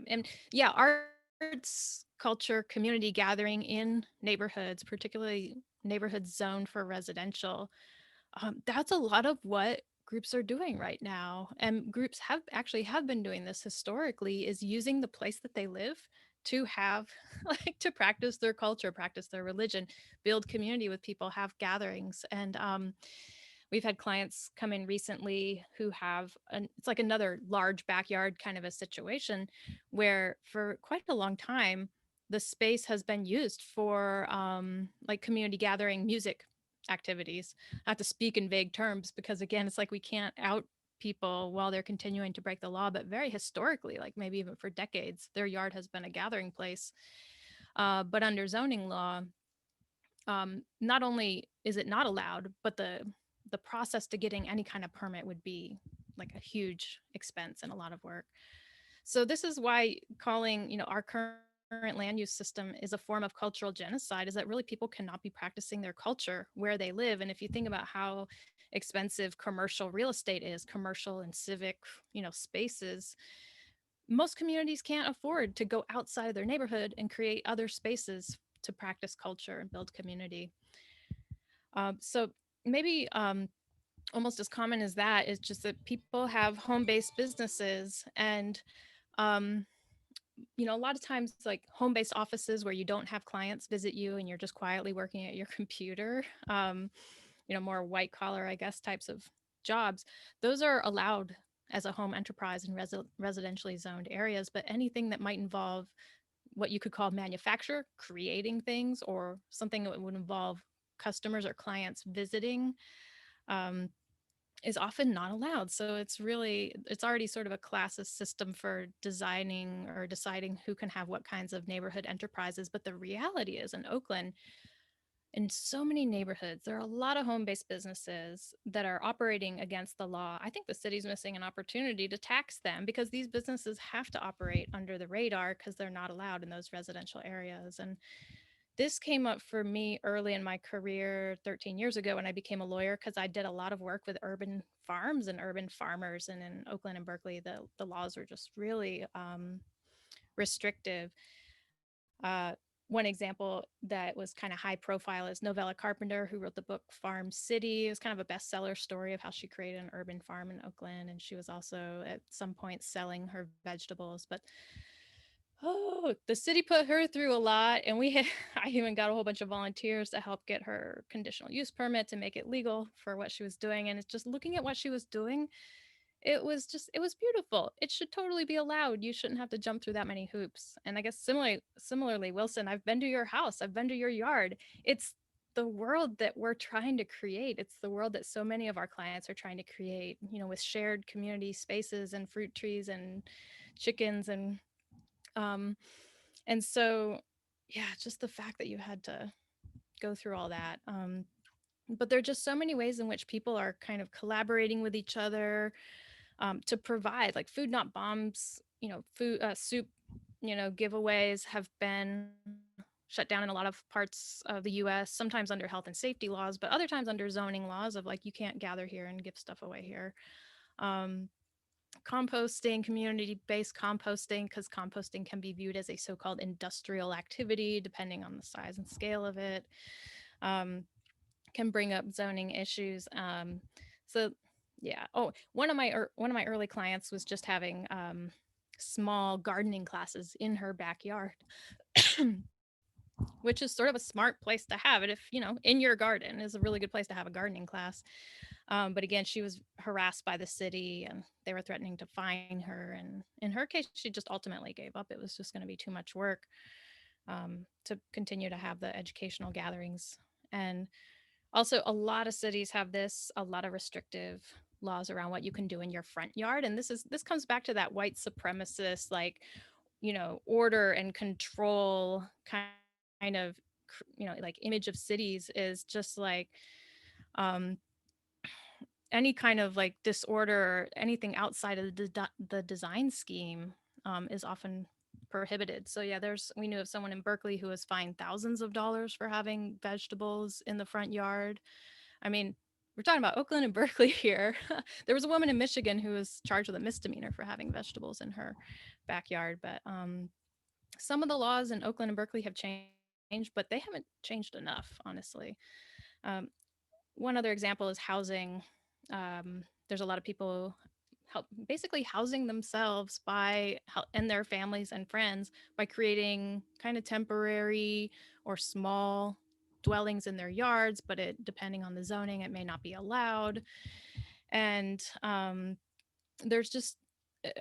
And yeah, arts, culture, community gathering in neighborhoods, particularly neighborhoods zoned for residential. That's a lot of what groups are doing right now. And groups have been doing this historically, is using the place that they live to have like to practice their culture, practice their religion, build community with people, have gatherings. And we've had clients come in recently who have it's like another large backyard kind of a situation where for quite a long time, the space has been used for like community gathering music activities. Not to speak in vague terms, because again, it's like we can't out people while they're continuing to break the law, but very historically, like maybe even for decades, their yard has been a gathering place. But under zoning law, not only is it not allowed, but the process to getting any kind of permit would be like a huge expense and a lot of work. So this is why calling, our current land use system is a form of cultural genocide, is that really people cannot be practicing their culture where they live. And if you think about how expensive commercial real estate is, commercial and civic, spaces, most communities can't afford to go outside of their neighborhood and create other spaces to practice culture and build community. So maybe almost as common as that is just that people have home-based businesses, and a lot of times like home-based offices where you don't have clients visit you and you're just quietly working at your computer, more white collar, I guess, types of jobs, those are allowed as a home enterprise in residentially zoned areas. But anything that might involve what you could call manufacture, creating things, or something that would involve customers or clients visiting, is often not allowed. So it's already sort of a classist system for designing or deciding who can have what kinds of neighborhood enterprises. But the reality is in Oakland, in so many neighborhoods, there are a lot of home-based businesses that are operating against the law. I think the city's missing an opportunity to tax them because these businesses have to operate under the radar because they're not allowed in those residential areas. And this came up for me early in my career 13 years ago when I became a lawyer, because I did a lot of work with urban farms and urban farmers. And in Oakland and Berkeley, the laws were just really restrictive. One example that was kind of high profile is Novella Carpenter, who wrote the book Farm City. It was kind of a bestseller story of how she created an urban farm in Oakland. And she was also at some point selling her vegetables. But the city put her through a lot. And I even got a whole bunch of volunteers to help get her conditional use permit to make it legal for what she was doing. And it's just looking at what she was doing, it was beautiful. It should totally be allowed. You shouldn't have to jump through that many hoops. And I guess similarly, Wilson, I've been to your house, I've been to your yard. It's the world that we're trying to create. It's the world that so many of our clients are trying to create, with shared community spaces and fruit trees and chickens and so yeah, just the fact that you had to go through all that. But there are just so many ways in which people are kind of collaborating with each other, to provide, like Food Not Bombs, food soup, giveaways have been shut down in a lot of parts of the US, sometimes under health and safety laws, but other times under zoning laws of like, you can't gather here and give stuff away here. Composting, community-based composting, because composting can be viewed as a so-called industrial activity, depending on the size and scale of it, can bring up zoning issues. So yeah. Oh, one of my early clients was just having small gardening classes in her backyard, which is sort of a smart place to have it. If in your garden is a really good place to have a gardening class. But again, she was harassed by the city and they were threatening to fine her. And in her case, she just ultimately gave up. It was just going to be too much work to continue to have the educational gatherings. And also, a lot of cities have a lot of restrictive laws around what you can do in your front yard. And this comes back to that white supremacist, like, order and control kind of, like image of cities is just like, any kind of like disorder or anything outside of the design scheme is often prohibited. So yeah, we knew of someone in Berkeley who was fined thousands of dollars for having vegetables in the front yard. I mean, we're talking about Oakland and Berkeley here. There was a woman in Michigan who was charged with a misdemeanor for having vegetables in her backyard. But some of the laws in Oakland and Berkeley have changed, but they haven't changed enough, honestly. One other example is housing. There's a lot of people basically housing themselves and their families and friends by creating kind of temporary or small dwellings in their yards, but depending on the zoning, it may not be allowed. And there's just,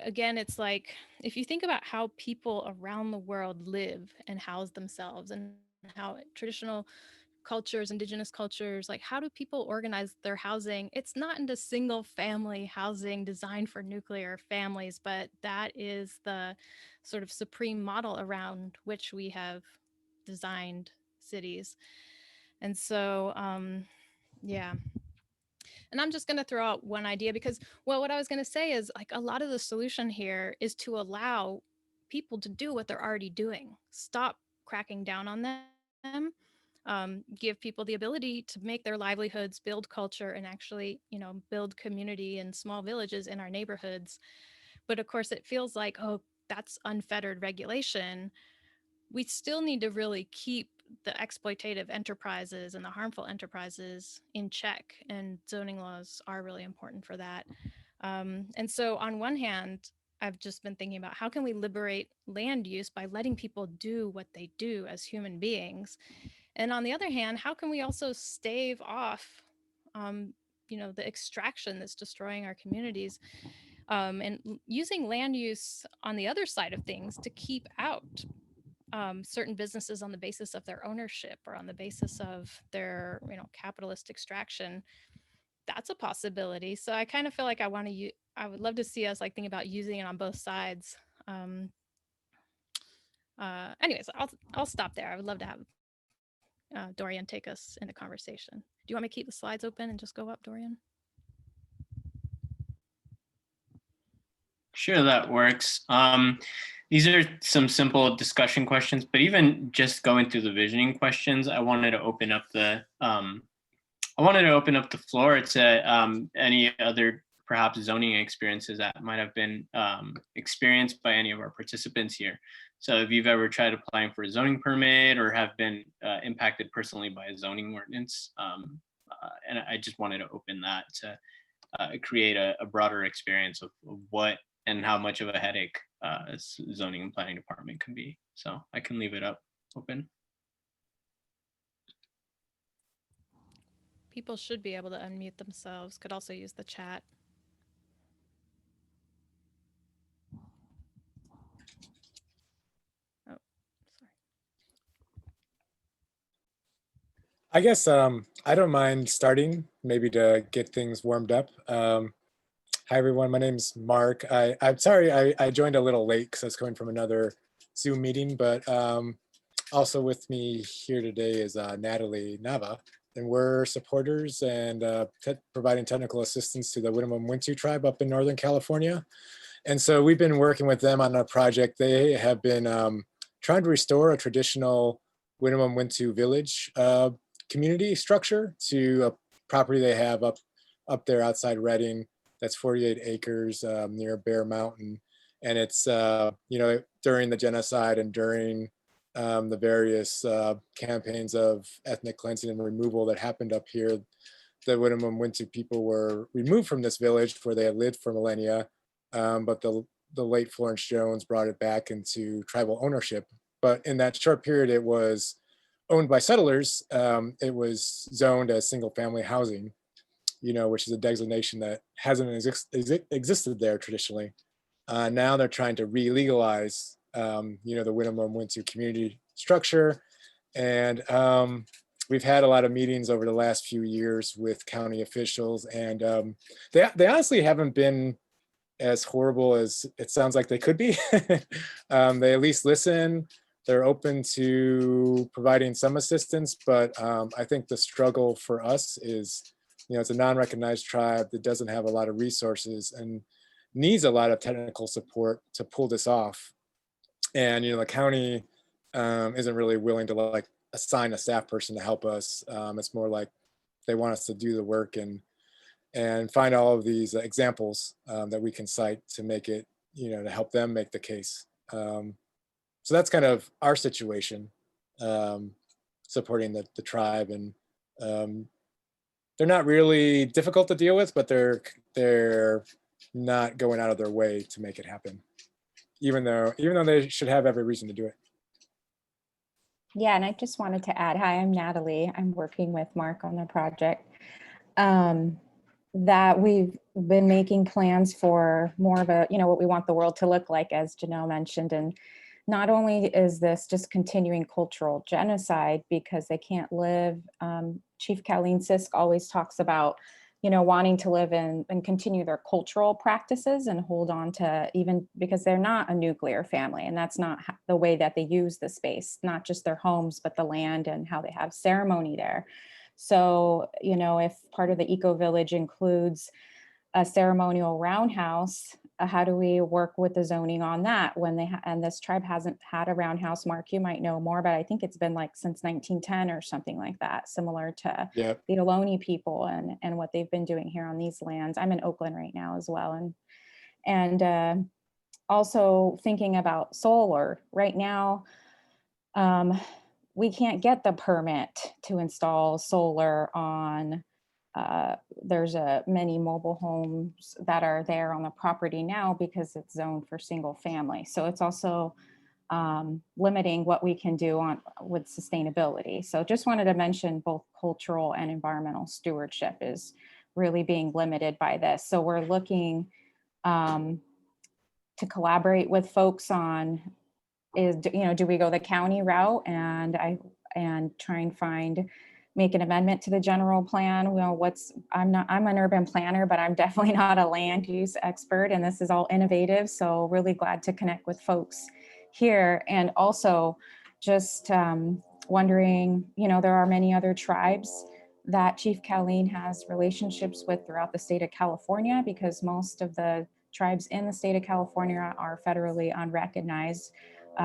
again, it's like, if you think about how people around the world live and house themselves and how traditional cultures, indigenous cultures, like how do people organize their housing? It's not into single family housing designed for nuclear families, but that is the sort of supreme model around which we have designed cities. And so, yeah. And I'm just going to throw out one idea because, well, what I was going to say is like a lot of the solution here is to allow people to do what they're already doing. Stop cracking down on them. Give people the ability to make their livelihoods, build culture, and actually, build community in small villages in our neighborhoods. But of course, it feels like, oh, that's unfettered regulation. We still need to really keep the exploitative enterprises and the harmful enterprises in check, and zoning laws are really important for that. And so on one hand, I've just been thinking about how can we liberate land use by letting people do what they do as human beings. And on the other hand, how can we also stave off, the extraction that's destroying our communities, and using land use on the other side of things to keep out certain businesses on the basis of their ownership or on the basis of their, capitalist extraction. That's a possibility. So I kind of feel like I would love to see us like think about using it on both sides. Anyways, I'll stop there. I would love to have Dorian take us in the conversation. Do you want me to keep the slides open and just go up, Dorian? Sure, that works. These are some simple discussion questions, but even just going through the visioning questions, I wanted to open up the floor to any other perhaps zoning experiences that might have been experienced by any of our participants here. So if you've ever tried applying for a zoning permit or have been impacted personally by a zoning ordinance, and I just wanted to open that to create a broader experience of what and how much of a headache zoning and planning department can be. So I can leave it up open. People should be able to unmute themselves. Could also use the chat. Oh, sorry. I guess I don't mind starting, maybe to get things warmed up. Hi, everyone. My name's Mark. I'm sorry I joined a little late because I was coming from another Zoom meeting, but also with me here today is Natalie Nava, and we're supporters and providing technical assistance to the Winnemem-Wintu tribe up in Northern California. And so we've been working with them on a project. They have been trying to restore a traditional Winnemem-Wintu village community structure to a property they have up there outside Redding. That's 48 acres near Bear Mountain. And it's, during the genocide and during the various campaigns of ethnic cleansing and removal that happened up here, the Winnemem-Wintu people were removed from this village where they had lived for millennia. But the late Florence Jones brought it back into tribal ownership. But in that short period, it was owned by settlers. It was zoned as single family housing, which is a designation that hasn't existed there traditionally. Now they're trying to re-legalize, the Winnemem-Wintu community structure. And we've had a lot of meetings over the last few years with county officials, and they honestly haven't been as horrible as it sounds like they could be. They at least listen. They're open to providing some assistance, but I think the struggle for us is, it's a non-recognized tribe that doesn't have a lot of resources and needs a lot of technical support to pull this off. And, the county isn't really willing to assign a staff person to help us. It's more like they want us to do the work and find all of these examples that we can cite to make it, to help them make the case. So that's kind of our situation, supporting the tribe, and they're not really difficult to deal with, but they're not going out of their way to make it happen, even though they should have every reason to do it. Yeah, and I just wanted to add, hi, I'm Natalie. I'm working with Mark on the project. That we've been making plans for more of a, what we want the world to look like, as Janelle mentioned. And not only is this just continuing cultural genocide because they can't live, Chief Colleen Sisk always talks about, wanting to live and continue their cultural practices and hold on to, even because they're not a nuclear family, and that's not the way that they use the space, not just their homes, but the land and how they have ceremony there. So, if part of the eco-village includes a ceremonial roundhouse, how do we work with the zoning on that when and this tribe hasn't had a roundhouse? Mark, you might know more, but I think it's been since 1910 or something like that, similar to the Ohlone people and what they've been doing here on these lands. I'm in Oakland right now as well. And also thinking about solar right now, we can't get the permit to install solar on, there's many mobile homes that are there on the property now because it's zoned for single family. So it's also limiting what we can do with sustainability. So just wanted to mention both cultural and environmental stewardship is really being limited by this. So we're looking to collaborate with folks on, do we go the county route and try and make an amendment to the general plan? I'm an urban planner, but I'm definitely not a land use expert, and this is all innovative. So really glad to connect with folks here. And also just wondering, there are many other tribes that Chief Colleen has relationships with throughout the state of California, because most of the tribes in the state of California are federally unrecognized.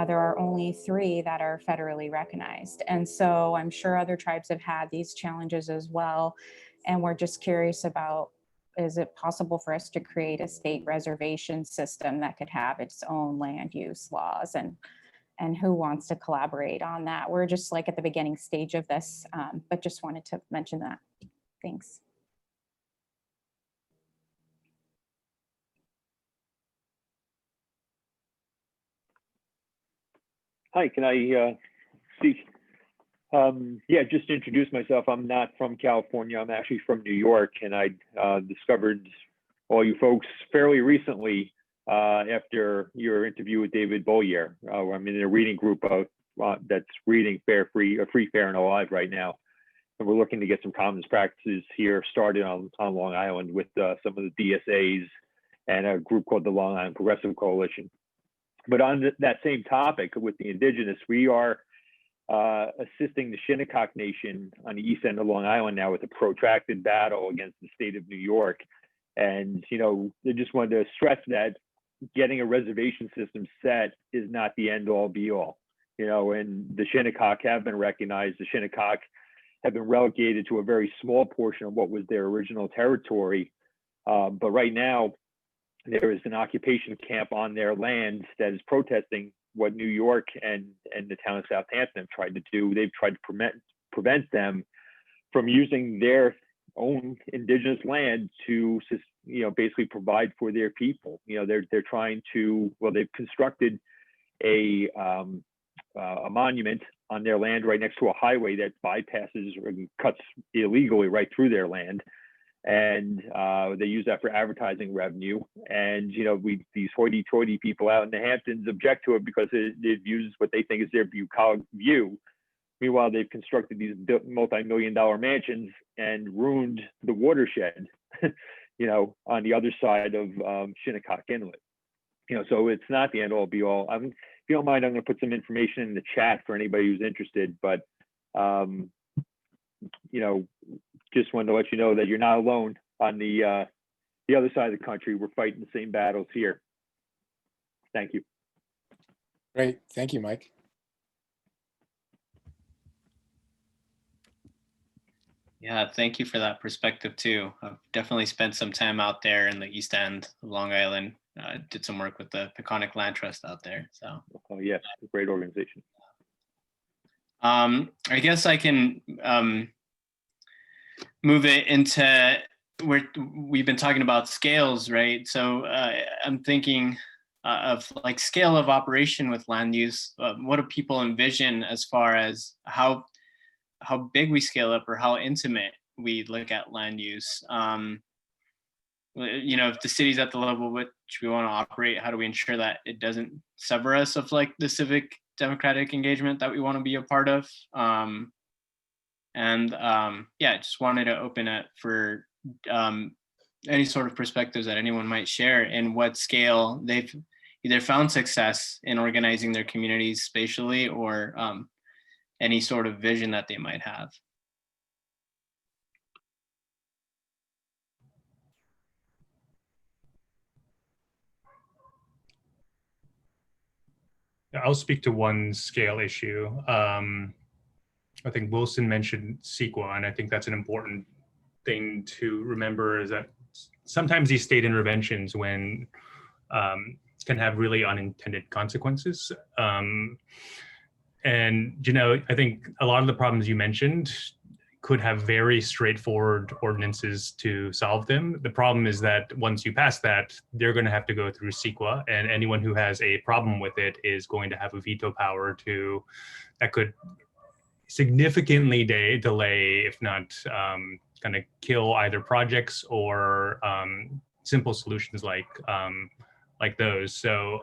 There are only 3 that are federally recognized. And so I'm sure other tribes have had these challenges as well. And we're just curious about, is it possible for us to create a state reservation system that could have its own land use laws, and who wants to collaborate on that? We're just like at the beginning stage of this, but just wanted to mention that. Thanks. Hi, can I speak? Yeah, just to introduce myself, I'm not from California. I'm actually from New York, and I discovered all you folks fairly recently after your interview with David Bollier. I'm in a reading group that's reading Free, Fair, and Alive right now. And we're looking to get some commons practices here started on Long Island with some of the DSAs and a group called the Long Island Progressive Coalition. But on that same topic with the indigenous, we are assisting the Shinnecock Nation on the east end of Long Island now with a protracted battle against the state of New York. And, they just wanted to stress that getting a reservation system set is not the end all be all, and the Shinnecock have been recognized. The Shinnecock have been relegated to a very small portion of what was their original territory. But right now, there is an occupation camp on their land that is protesting what New York and the town of Southampton have tried to do. They've tried to prevent them from using their own indigenous land to, basically provide for their people. They're trying to, they've constructed a monument on their land right next to a highway that bypasses or cuts illegally right through their land. And they use that for advertising revenue. And these hoity-toity people out in the Hamptons object to it because it views what they think is their bucolic view. Meanwhile, they've constructed these multi-million-dollar mansions and ruined the watershed, on the other side of Shinnecock Inlet. So it's not the end all be all. If you don't mind, I'm going to put some information in the chat for anybody who's interested. But just wanted to let you know that you're not alone on the other side of the country. We're fighting the same battles here. Thank you. Great. Thank you, Mike. Yeah, thank you for that perspective too. I've definitely spent some time out there in the East End of Long Island. Did some work with the Peconic Land Trust out there. So. Oh yeah, a great organization. I guess I can move it into where we've been talking about scales, right? So I'm thinking of like scale of operation with land use. What do people envision as far as how big we scale up or how intimate we look at land use? If the city's at the level which we want to operate, how do we ensure that it doesn't sever us of like the civic democratic engagement that we want to be a part of? Just wanted to open it for any sort of perspectives that anyone might share and what scale they've either found success in organizing their communities spatially or any sort of vision that they might have. I'll speak to one scale issue. I think Wilson mentioned CEQA, and I think that's an important thing to remember is that sometimes these state interventions can have really unintended consequences. I think a lot of the problems you mentioned could have very straightforward ordinances to solve them. The problem is that once you pass that, they're going to have to go through CEQA, and anyone who has a problem with it is going to have a veto power that could significantly delay, if not kind of kill either projects or simple solutions like those. So,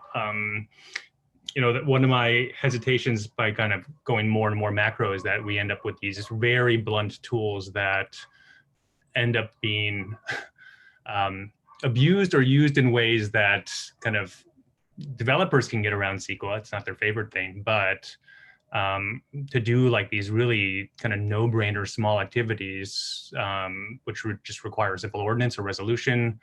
one of my hesitations by kind of going more and more macro is that we end up with these very blunt tools that end up being abused or used in ways that kind of developers can get around CEQA. It's not their favorite thing, but to do like these really kind of no-brainer small activities, which would just require a simple ordinance or resolution,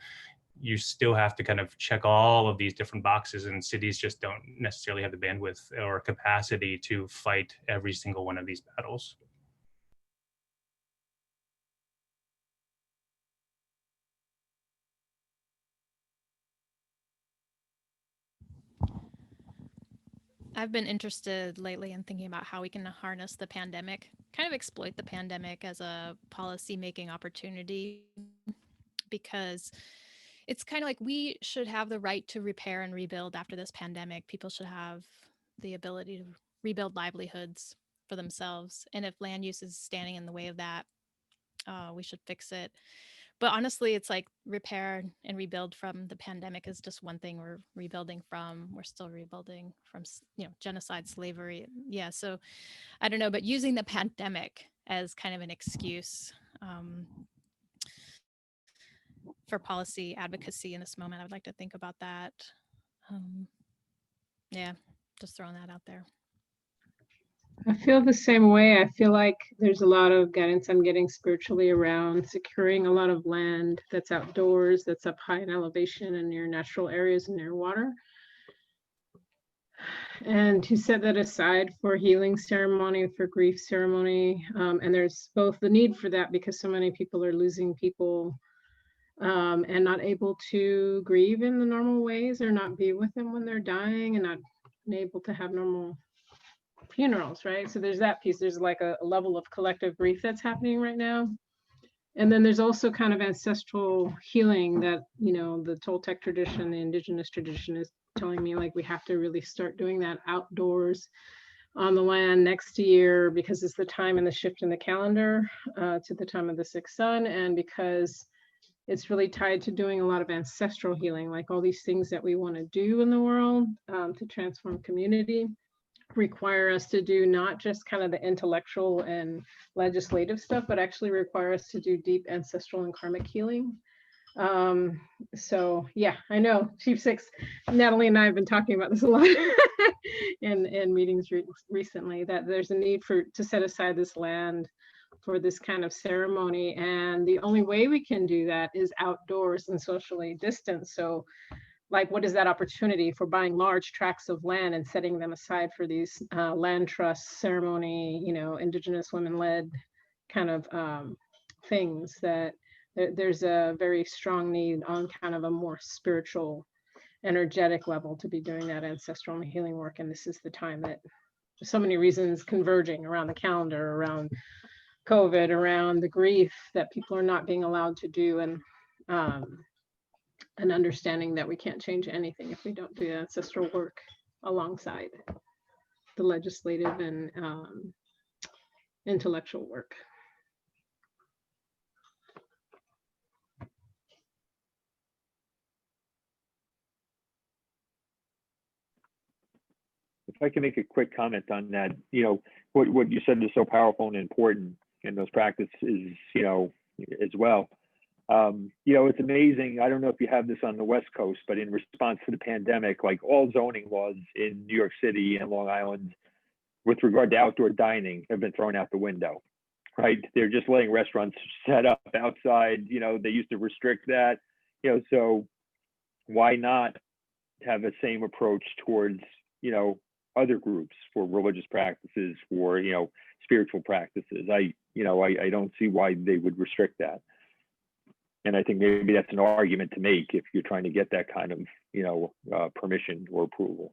you still have to kind of check all of these different boxes, and cities just don't necessarily have the bandwidth or capacity to fight every single one of these battles. I've been interested lately in thinking about how we can harness the pandemic, kind of exploit the pandemic as a policy-making opportunity, because it's kind of like we should have the right to repair and rebuild after this pandemic. People should have the ability to rebuild livelihoods for themselves. And if land use is standing in the way of that, we should fix it. But honestly, it's like repair and rebuild from the pandemic is just one thing we're rebuilding from. We're still rebuilding from, genocide, slavery. Yeah, so I don't know, but using the pandemic as kind of an excuse for policy advocacy in this moment, I would like to think about that. Yeah, just throwing that out there. I feel the same way. I feel like there's a lot of guidance I'm getting spiritually around securing a lot of land that's outdoors, that's up high in elevation and near natural areas and near water. And to set that aside for healing ceremony, for grief ceremony. And there's both the need for that because so many people are losing people and not able to grieve in the normal ways or not be with them when they're dying and not able to have normal funerals, right? So there's that piece. There's like a level of collective grief that's happening right now. And then there's also kind of ancestral healing that, the Toltec tradition, the indigenous tradition is telling me like we have to really start doing that outdoors on the land next year because it's the time and the shift in the calendar to the time of the sixth sun, and because it's really tied to doing a lot of ancestral healing, like all these things that we want to do in the world to transform community require us to do not just kind of the intellectual and legislative stuff, but actually require us to do deep ancestral and karmic healing. So yeah, I know Chief Six, Natalie and I have been talking about this a lot in meetings recently, that there's a need to set aside this land for this kind of ceremony. And the only way we can do that is outdoors and socially distanced. So like, what is that opportunity for buying large tracts of land and setting them aside for these land trust ceremony, indigenous women-led kind of things that there's a very strong need on kind of a more spiritual, energetic level to be doing that ancestral and healing work. And this is the time that so many reasons converging around the calendar, around COVID, around the grief that people are not being allowed to do, and an understanding that we can't change anything if we don't do ancestral work alongside the legislative and intellectual work. If I can make a quick comment on that, what you said is so powerful and important in those practices, as well. It's amazing. I don't know if you have this on the West Coast, but in response to the pandemic, like all zoning laws in New York City and Long Island with regard to outdoor dining have been thrown out the window, right? They're just letting restaurants set up outside. They used to restrict that, so why not have the same approach towards, other groups for religious practices, for, spiritual practices? I don't see why they would restrict that. And I think maybe that's an argument to make if you're trying to get that kind of, permission or approval.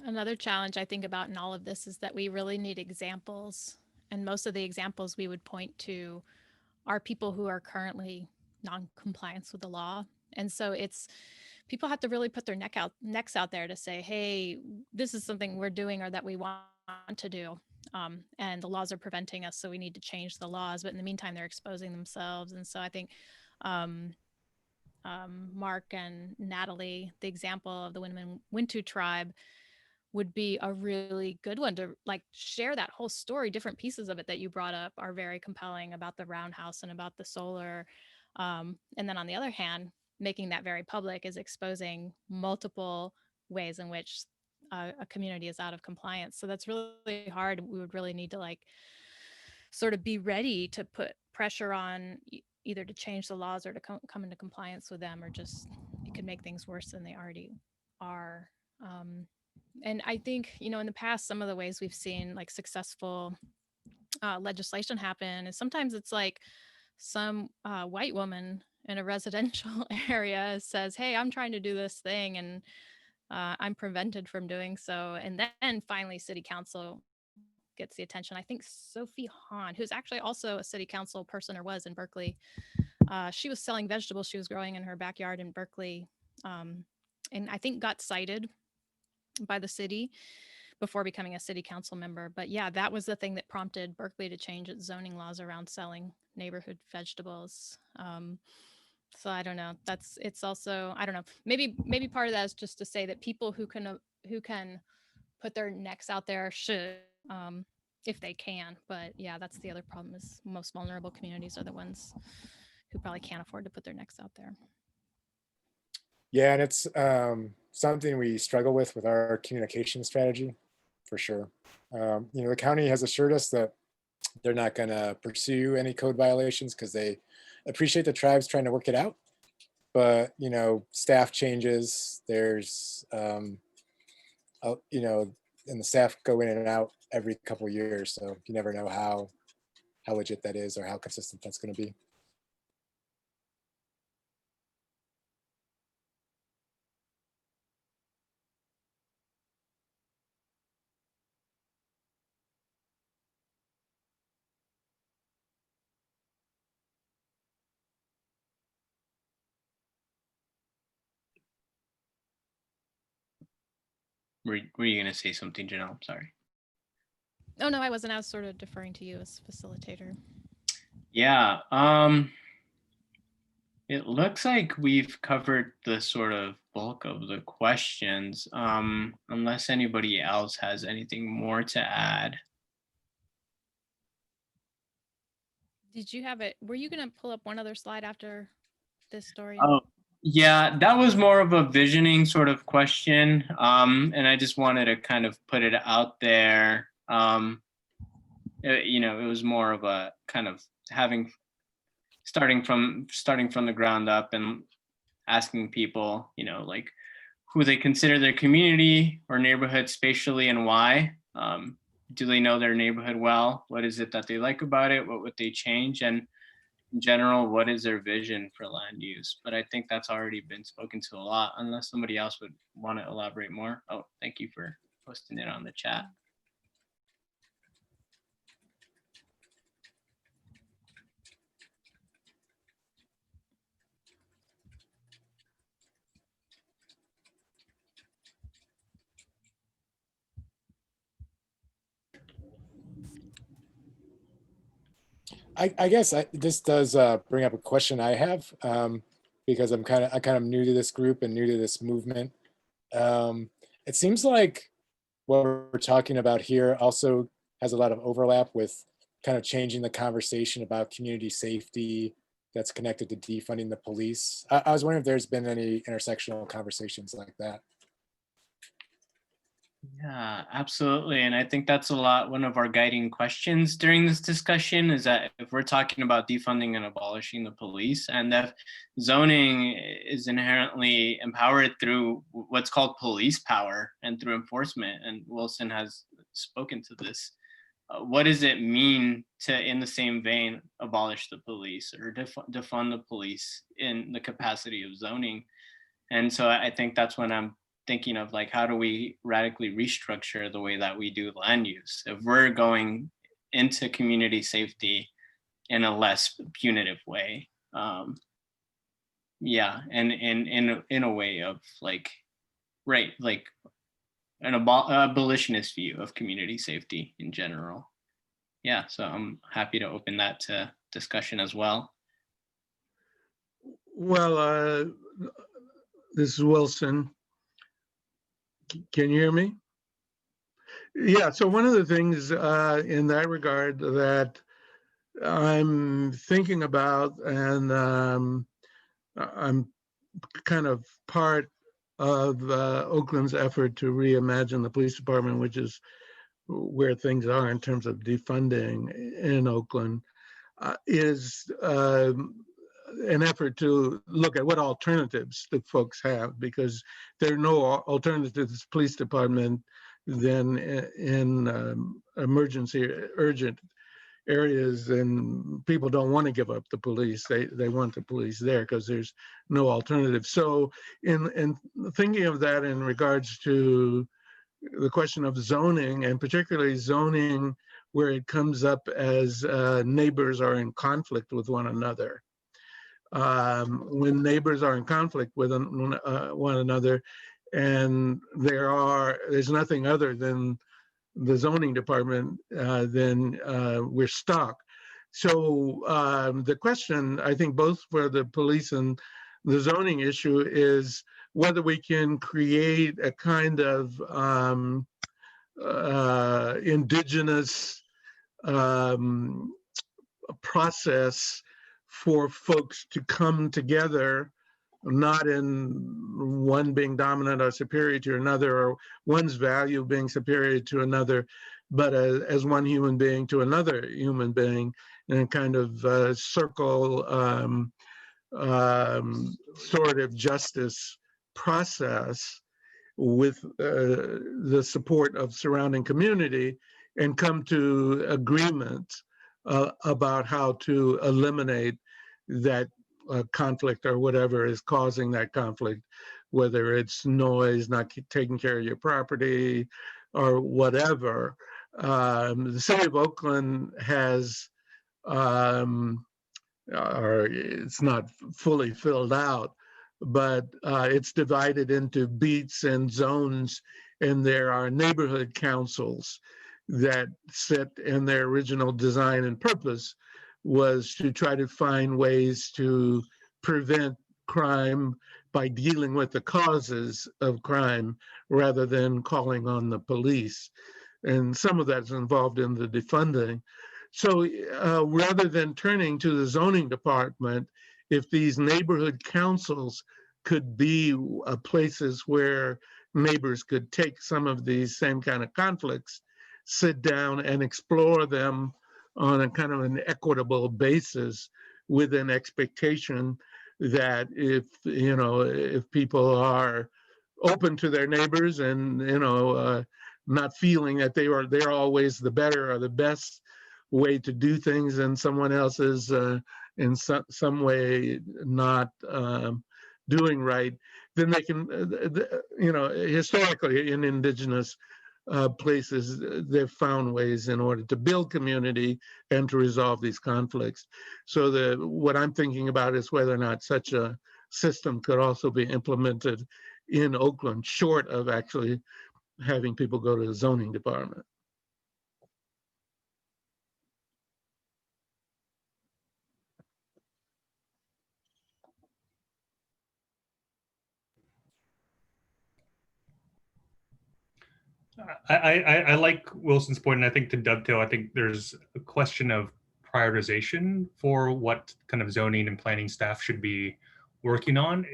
Another challenge I think about in all of this is that we really need examples. And most of the examples we would point to are people who are currently non-compliance with the law. And so people have to really put their necks out there to say, hey, this is something we're doing or that we want to do. And the laws are preventing us, so we need to change the laws. But in the meantime, they're exposing themselves. And so I think Mark and Natalie, the example of the Wintu tribe, would be a really good one to like share that whole story. Different pieces of it that you brought up are very compelling, about the roundhouse and about the solar. And then on the other hand, making that very public is exposing multiple ways in which a community is out of compliance. So that's really hard. We would really need to like sort of be ready to put pressure on either to change the laws or to come into compliance with them, or just it could make things worse than they already are. And I think, you know, in the past, some of the ways we've seen like successful legislation happen is sometimes it's like some white woman in a residential area says, hey, I'm trying to do this thing and I'm prevented from doing so. And then finally city council gets the attention. I think Sophie Hahn, who's actually also a city council person or was in Berkeley, she was selling vegetables she was growing in her backyard in Berkeley. And I think got cited by the city before becoming a city council member. But yeah, that was the thing that prompted Berkeley to change its zoning laws around selling neighborhood vegetables. So I don't know. It's also, I don't know. Maybe part of that is just to say that people who can put their necks out there should, if they can. But yeah, that's the other problem is most vulnerable communities are the ones who probably can't afford to put their necks out there. Yeah, and it's something we struggle with our communication strategy, for sure. You know, the county has assured us that they're not going to pursue any code violations because they appreciate the tribes trying to work it out. But, you know, staff changes, there's, you know, and the staff go in and out every couple of years. So you never know how legit that is or how consistent that's going to be. Were you going to say something, Janelle? I'm sorry. Oh, no, I wasn't. I was sort of deferring to you as facilitator. Yeah. It looks like we've covered the sort of bulk of the questions, unless anybody else has anything more to add. Did you have it? Were you going to pull up one other slide after this story? Oh, yeah, that was more of a visioning sort of question. And I just wanted to kind of put it out there. You know, it was more of a kind of starting from the ground up and asking people, you know, like who they consider their community or neighborhood spatially and why. Do they know their neighborhood well? What is it that they like about it? What would they change? And in general, what is their vision for land use? But I think that's already been spoken to a lot, unless somebody else would want to elaborate more. Oh, thank you for posting it on the chat. I guess this does bring up a question I have because I'm kind of new to this group and new to this movement. It seems like what we're talking about here also has a lot of overlap with kind of changing the conversation about community safety that's connected to defunding the police. I was wondering if there's been any intersectional conversations like that. Yeah, absolutely. And I think that's one of our guiding questions during this discussion is that if we're talking about defunding and abolishing the police, and if zoning is inherently empowered through what's called police power and through enforcement, and Wilson has spoken to this, what does it mean to, in the same vein, abolish the police or defund the police in the capacity of zoning? And so I think that's when I'm thinking of like, how do we radically restructure the way that we do land use? If we're going into community safety in a less punitive way, yeah, and in a way of like, right, like an abolitionist view of community safety in general. Yeah, so I'm happy to open that to discussion as well. Well, this is Wilson. Can you hear me? Yeah, so one of the things in that regard that I'm thinking about, and I'm kind of part of Oakland's effort to reimagine the police department, which is where things are in terms of defunding in Oakland, is an effort to look at what alternatives the folks have, because there are no alternatives to police department than in emergency, urgent areas, and people don't want to give up the police. They want the police there because there's no alternative. So in thinking of that in regards to the question of zoning, and particularly zoning where it comes up as neighbors are in conflict with one another. When neighbors are in conflict with one another, and there's nothing other than the zoning department, then we're stuck. So the question, I think, both for the police and the zoning issue is whether we can create a kind of indigenous process for folks to come together, not in one being dominant or superior to another, or one's value being superior to another, but as one human being to another human being, in a kind of circle sort of justice process with the support of surrounding community, and come to agreement about how to eliminate that conflict or whatever is causing that conflict, whether it's noise, not taking care of your property, or whatever. The city of Oakland has, or it's not fully filled out, but it's divided into beats and zones, and there are neighborhood councils that set in their original design and purpose was to try to find ways to prevent crime by dealing with the causes of crime rather than calling on the police. And some of that's involved in the defunding. So rather than turning to the zoning department, if these neighborhood councils could be places where neighbors could take some of these same kind of conflicts, sit down and explore them on a kind of an equitable basis, with an expectation that if people are open to their neighbors and not feeling that they're always the better or the best way to do things, and someone else is in some way not doing right, then they can, historically in indigenous places, they've found ways in order to build community and to resolve these conflicts. So what I'm thinking about is whether or not such a system could also be implemented in Oakland, short of actually having people go to the zoning department. I like Wilson's point, and I think to dovetail, I think there's a question of prioritization for what kind of zoning and planning staff should be working on.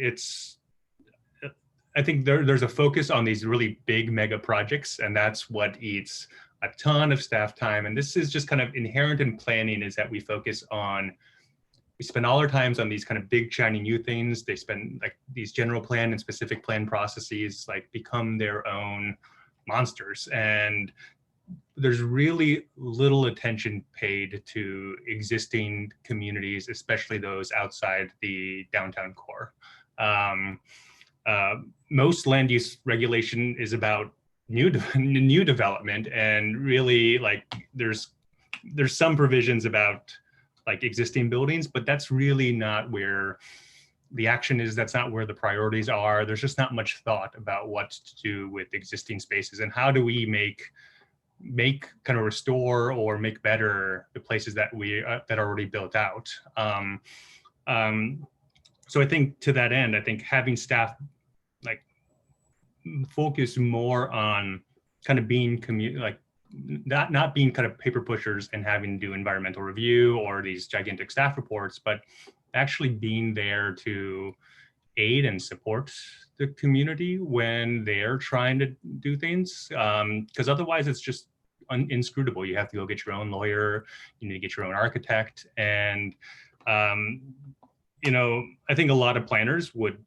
I think there's a focus on these really big mega projects, and that's what eats a ton of staff time. And this is just kind of inherent in planning, is that we spend all our times on these kind of big shiny new things. They spend like these general plan and specific plan processes like become their own monsters, and there's really little attention paid to existing communities, especially those outside the downtown core. Most land use regulation is about new development, and really like there's some provisions about like existing buildings, but that's really not where the action is. That's not where the priorities are. There's just not much thought about what to do with existing spaces, and how do we make kind of restore or make better the places that that are already built out. So I think to that end, I think having staff like focus more on kind of being not being kind of paper pushers and having to do environmental review or these gigantic staff reports, but actually being there to aid and support the community when they're trying to do things. Because otherwise it's just inscrutable. You have to go get your own lawyer, you need to get your own architect. And, you know, I think a lot of planners would,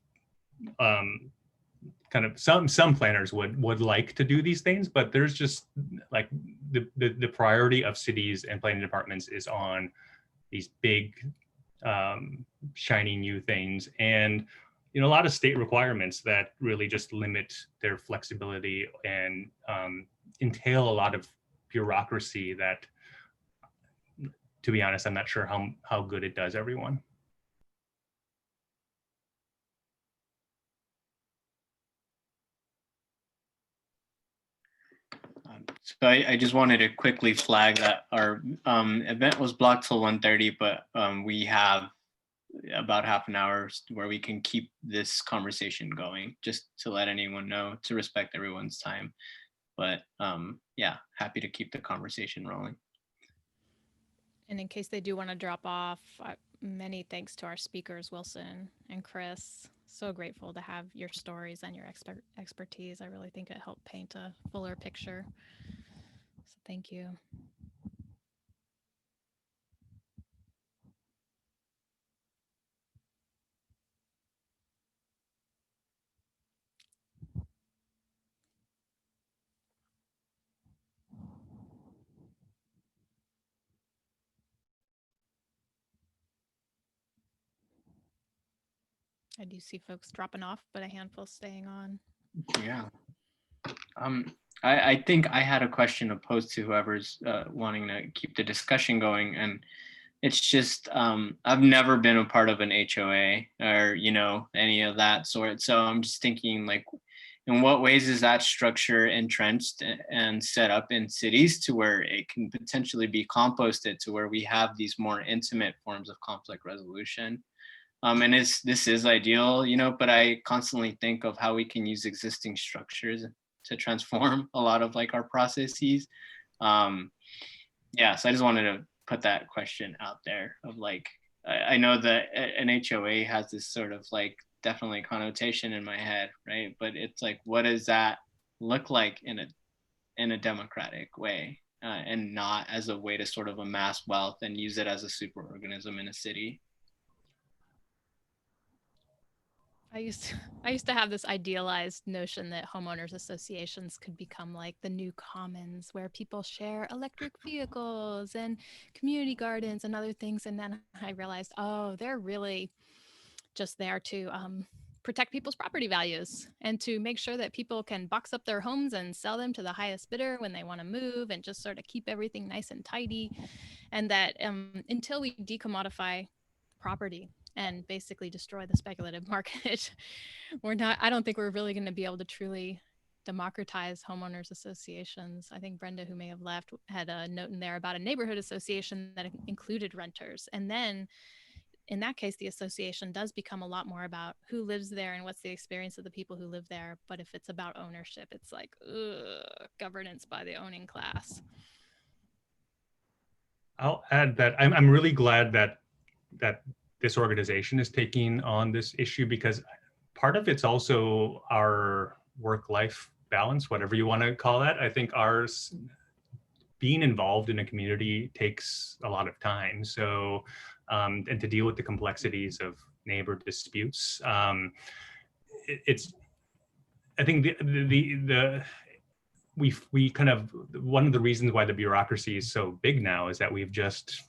kind of some planners would like to do these things, but there's just like the priority of cities and planning departments is on these big shiny new things, and you know, a lot of state requirements that really just limit their flexibility and entail a lot of bureaucracy that, to be honest, I'm not sure how good it does everyone. So I just wanted to quickly flag that our event was blocked till 1:30, but we have about half an hour where we can keep this conversation going, just to let anyone know, to respect everyone's time. But yeah, happy to keep the conversation rolling. And in case they do want to drop off, many thanks to our speakers, Wilson and Chris. So grateful to have your stories and your expertise. I really think it helped paint a fuller picture. So thank you. I do see folks dropping off, but a handful staying on. Yeah. I think I had a question to pose to whoever's wanting to keep the discussion going, and it's just I've never been a part of an HOA or, you know, any of that sort. So I'm just thinking, like, in what ways is that structure entrenched and set up in cities to where it can potentially be composted to where we have these more intimate forms of conflict resolution? And this is ideal, you know, but I constantly think of how we can use existing structures to transform a lot of like our processes. Yeah, so I just wanted to put that question out there of like, I know that an HOA has this sort of like definitely connotation in my head, right? But it's like, what does that look like in a democratic way, and not as a way to sort of amass wealth and use it as a superorganism in a city? I used to have this idealized notion that homeowners associations could become like the new commons where people share electric vehicles and community gardens and other things. And then I realized, oh, they're really just there to protect people's property values and to make sure that people can box up their homes and sell them to the highest bidder when they want to move, and just sort of keep everything nice and tidy. And that until we decommodify property and basically destroy the speculative market, I don't think we're really going to be able to truly democratize homeowners associations. I think Brenda, who may have left, had a note in there about a neighborhood association that included renters. And then in that case, the association does become a lot more about who lives there and what's the experience of the people who live there. But if it's about ownership, it's like, governance by the owning class. I'll add that I'm really glad that this organization is taking on this issue, because part of it's also our work-life balance, whatever you want to call that. I think ours, being involved in a community takes a lot of time. So, and to deal with the complexities of neighbor disputes, I think we kind of, one of the reasons why the bureaucracy is so big now is that we've just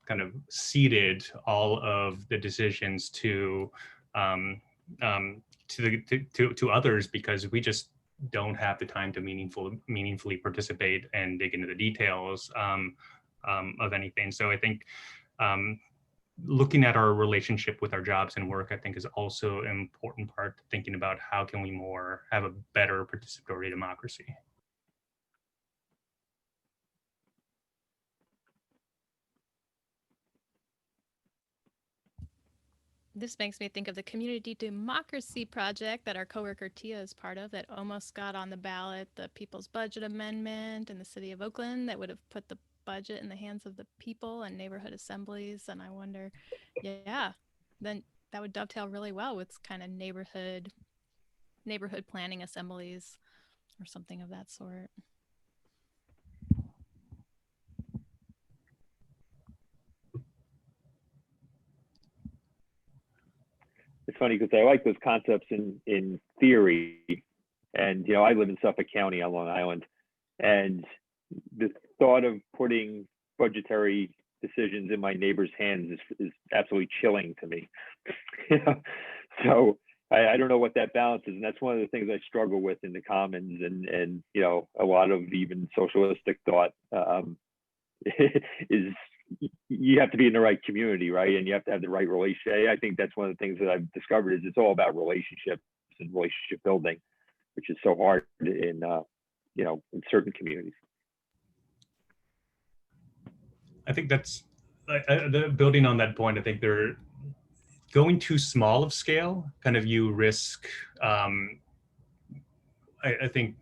kind of ceded all of the decisions to others, because we just don't have the time to meaningfully participate and dig into the details of anything. So I think looking at our relationship with our jobs and work, I think, is also an important part, thinking about how can we have a better participatory democracy. This makes me think of the community democracy project that our coworker Tia is part of that almost got on the ballot, the People's Budget Amendment in the city of Oakland that would have put the budget in the hands of the people and neighborhood assemblies. And I wonder, yeah, then that would dovetail really well with kind of neighborhood planning assemblies or something of that sort. It's funny because I like those concepts in theory, and I live in Suffolk County on Long Island, and the thought of putting budgetary decisions in my neighbor's hands is absolutely chilling to me. So I don't know what that balance is, and that's one of the things I struggle with in the Commons, and a lot of even socialistic thought is you have to be in the right community, right? And you have to have the right relationship. I think that's one of the things that I've discovered is it's all about relationships and relationship building, which is so hard in certain communities. I think that's building on that point. I think they're going too small of scale. Kind of you risk. I think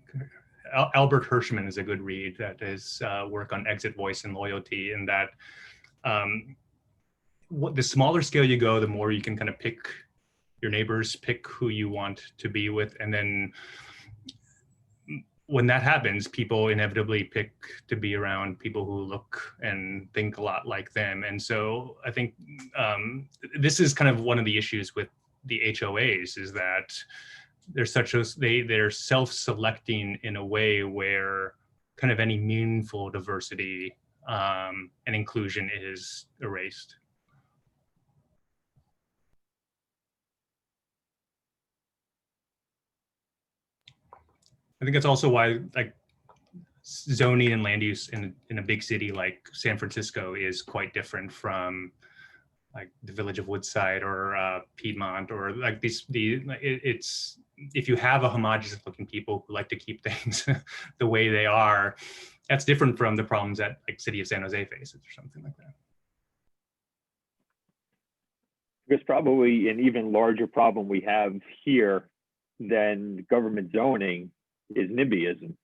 Albert Hirschman is a good read. That is work on exit voice and loyalty, and that the smaller scale you go, the more you can kind of pick your neighbors, pick who you want to be with, and then when that happens, people inevitably pick to be around people who look and think a lot like them. And so I think this is kind of one of the issues with the HOAs is that they're self-selecting in a way where kind of any meaningful diversity and inclusion is erased. I think that's also why like zoning and land use in a big city like San Francisco is quite different from like the village of Woodside or Piedmont or like it's if you have a homogenous looking people who like to keep things the way they are, that's different from the problems that like city of San Jose faces or something like that. There's probably an even larger problem we have here than government zoning is NIMBYism.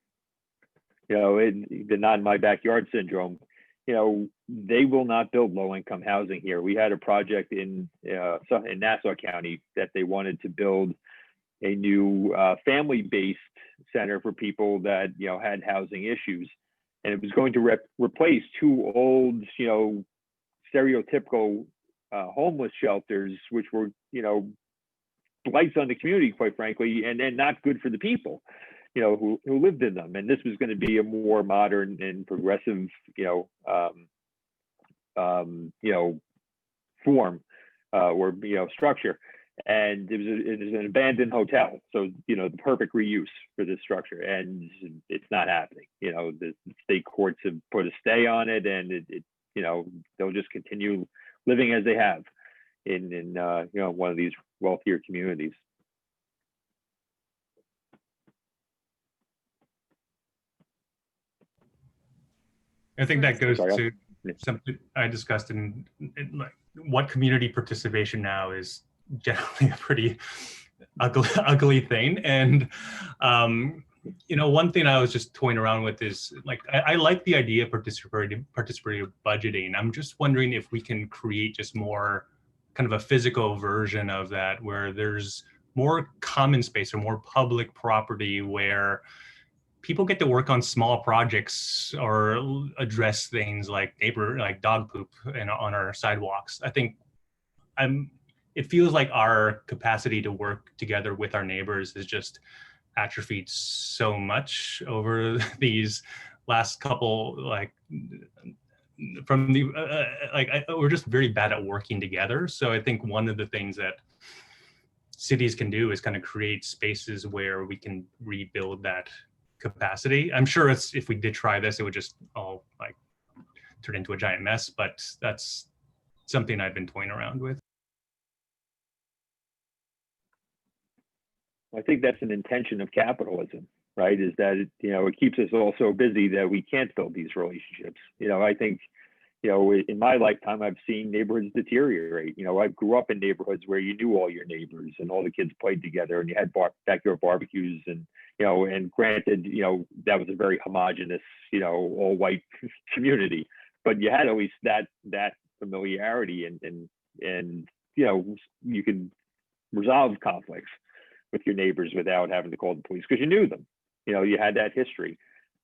The not in my backyard syndrome. They will not build low-income housing here. We had a project in Nassau County that they wanted to build a new family-based center for people that had housing issues, and it was going to replace two old stereotypical homeless shelters, which were blights on the community, quite frankly, and not good for the people who lived in them. And this was going to be a more modern and progressive form or structure. And it was an abandoned hotel, so the perfect reuse for this structure, and it's not happening. The state courts have put a stay on it, and they'll just continue living as they have in one of these wealthier communities. I think that goes to something I discussed in like what community participation now is generally a pretty ugly thing. And one thing I was just toying around with is like I like the idea of participatory budgeting. I'm just wondering if we can create just more kind of a physical version of that where there's more common space or more public property where people get to work on small projects or address things like dog poop on our sidewalks. I think it feels like our capacity to work together with our neighbors is just atrophied so much over these last couple, we're just very bad at working together. So I think one of the things that cities can do is kind of create spaces where we can rebuild that capacity. I'm sure if we did try this, it would just all turn into a giant mess, but that's something I've been toying around with. I think that's an intention of capitalism, right? Is that it keeps us all so busy that we can't build these relationships. I think you know, in my lifetime, I've seen neighborhoods deteriorate. You know, I grew up in neighborhoods where you knew all your neighbors and all the kids played together and you had backyard barbecues and, you know, and granted, you know, that was a very homogenous, you know, all white community, but you had always that familiarity and, you know, you could resolve conflicts with your neighbors without having to call the police because you knew them. You know, you had that history.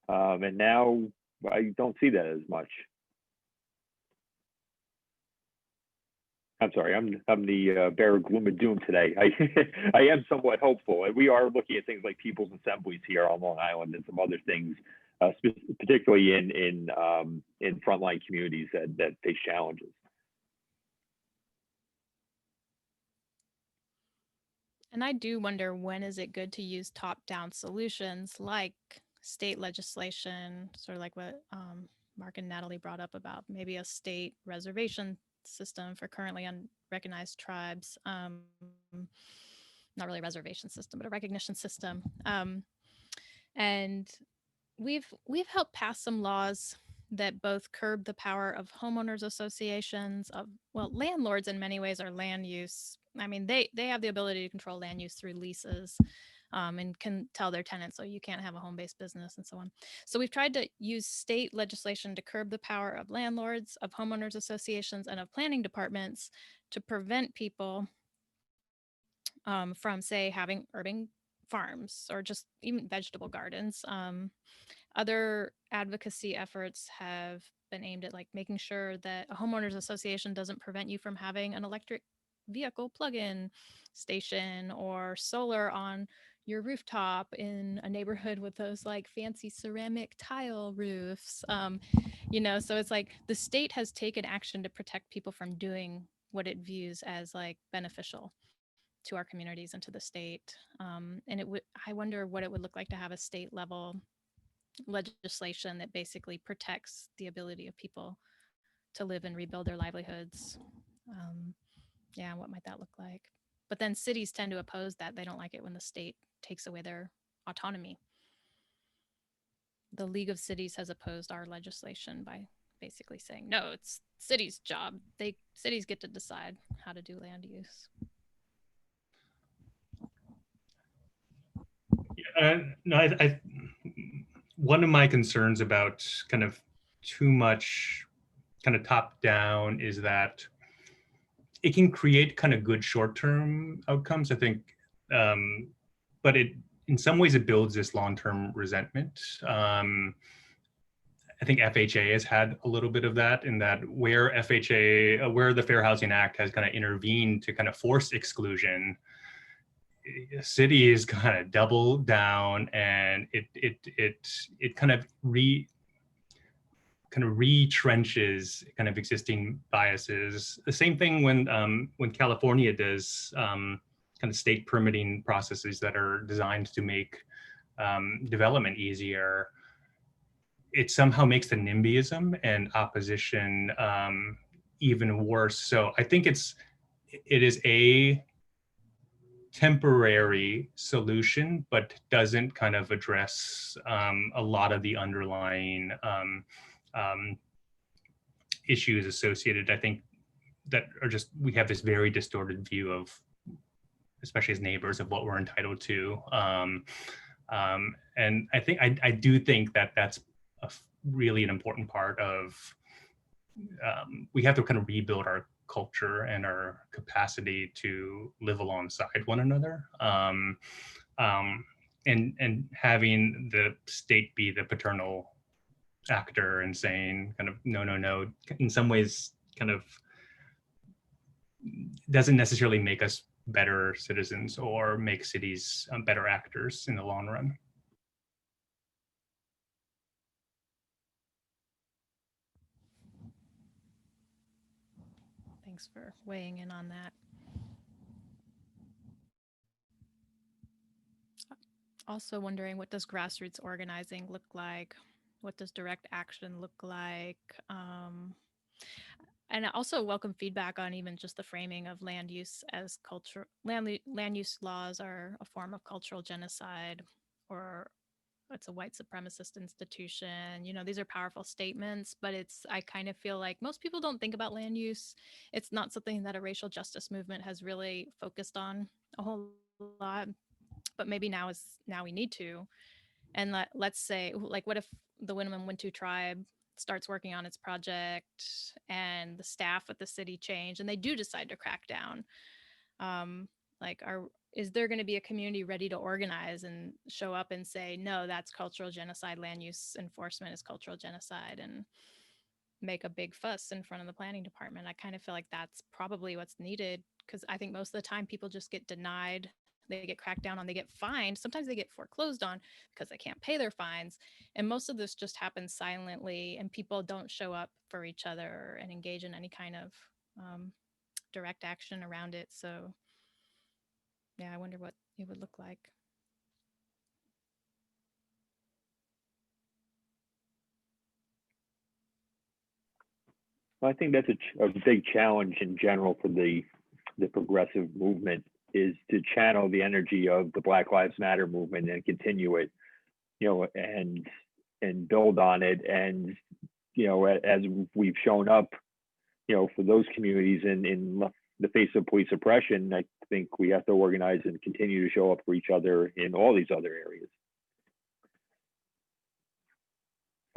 And now I don't see that as much. I'm sorry, I'm the bearer of gloom and doom today. I am somewhat hopeful, and we are looking at things like people's assemblies here on Long Island and some other things, particularly in frontline communities that face challenges. And I do wonder, when is it good to use top-down solutions like state legislation, sort of like what Mark and Natalie brought up about maybe a state reservation system for currently unrecognized tribes. Not really a reservation system, but a recognition system. And we've helped pass some laws that both curb the power of homeowners associations, of, well, landlords in many ways are land use. I mean, they have the ability to control land use through leases, and can tell their tenants, so you can't have a home-based business and so on. So we've tried to use state legislation to curb the power of landlords, of homeowners associations, and of planning departments to prevent people from, say, having urban farms or just even vegetable gardens. Other advocacy efforts have been aimed at like making sure that a homeowners association doesn't prevent you from having an electric vehicle plug-in station or solar on your rooftop in a neighborhood with those like fancy ceramic tile roofs. You know, so it's like the state has taken action to protect people from doing what it views as like beneficial to our communities and to the state. And I wonder what it would look like to have a state level legislation that basically protects the ability of people to live and rebuild their livelihoods. Yeah, what might that look like? But then cities tend to oppose that. They don't like it when the state takes away their autonomy. The League of Cities has opposed our legislation by basically saying, no, it's cities' job. Cities get to decide how to do land use. No, one of my concerns about kind of too much kind of top down is that it can create kind of good short-term outcomes, I think, but in some ways it builds this long-term resentment. I think FHA has had a little bit of that, in that where the Fair Housing Act has kind of intervened to kind of force exclusion, cities kind of double down, and it kind of retrenches kind of existing biases. The same thing when California does kind of state permitting processes that are designed to make development easier. It somehow makes the NIMBYism and opposition even worse. So I think it is a temporary solution, but doesn't kind of address a lot of the underlying issues associated. I think that are just, we have this very distorted view of, especially as neighbors, of what we're entitled to. And I do think that that's really an important part of, we have to kind of rebuild our culture and our capacity to live alongside one another. And having the state be the paternal actor and saying kind of no, in some ways kind of doesn't necessarily make us better citizens or make cities better actors in the long run. Thanks for weighing in on that. Also wondering, what does grassroots organizing look like? What does direct action look like? And I also welcome feedback on even just the framing of land use as culture. Land use laws are a form of cultural genocide, or it's a white supremacist institution. You know, these are powerful statements, but I kind of feel like most people don't think about land use. It's not something that a racial justice movement has really focused on a whole lot, but maybe now we need to. And let's say, like, what if the Winnemem-Wintu tribe starts working on its project and the staff at the city change and they do decide to crack down? Like, is there going to be a community ready to organize and show up and say, no, that's cultural genocide, land use enforcement is cultural genocide, and make a big fuss in front of the planning department? I kind of feel like that's probably what's needed, because I think most of the time people just get denied, they get cracked down on, they get fined, sometimes they get foreclosed on because they can't pay their fines, and most of this just happens silently, and people don't show up for each other and engage in any kind of direct action around it. So yeah, I wonder what it would look like. Well, I think that's a big challenge in general for the progressive movement, is to channel the energy of the Black Lives Matter movement and continue it, you know, and build on it. And, you know, as we've shown up, you know, for those communities in the face of police oppression, I think we have to organize and continue to show up for each other in all these other areas.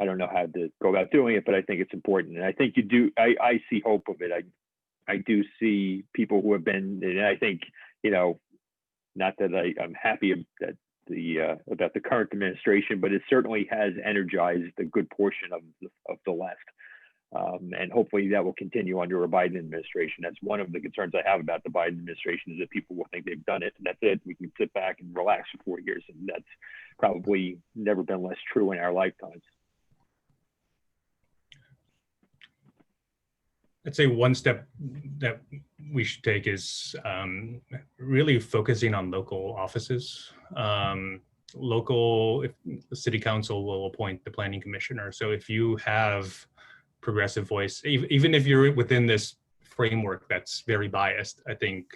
I don't know how to go about doing it, but I think it's important. And I think you do, I see hope of it. I do see people who have been, and I think, you know, not that I'm happy that about the current administration, but it certainly has energized a good portion of the left. And hopefully that will continue under a Biden administration. That's one of the concerns I have about the Biden administration, is that people will think they've done it and that's it. We can sit back and relax for 4 years, and that's probably never been less true in our lifetimes. I'd say one step that we should take is really focusing on local offices. If the city council will appoint the planning commissioner. So if you have progressive voice, even if you're within this framework that's very biased, I think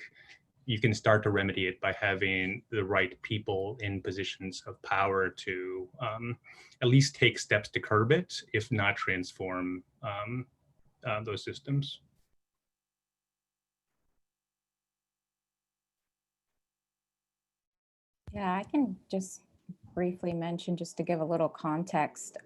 you can start to remedy it by having the right people in positions of power to at least take steps to curb it, if not transform those systems. Yeah, I can just briefly mention, just to give a little context.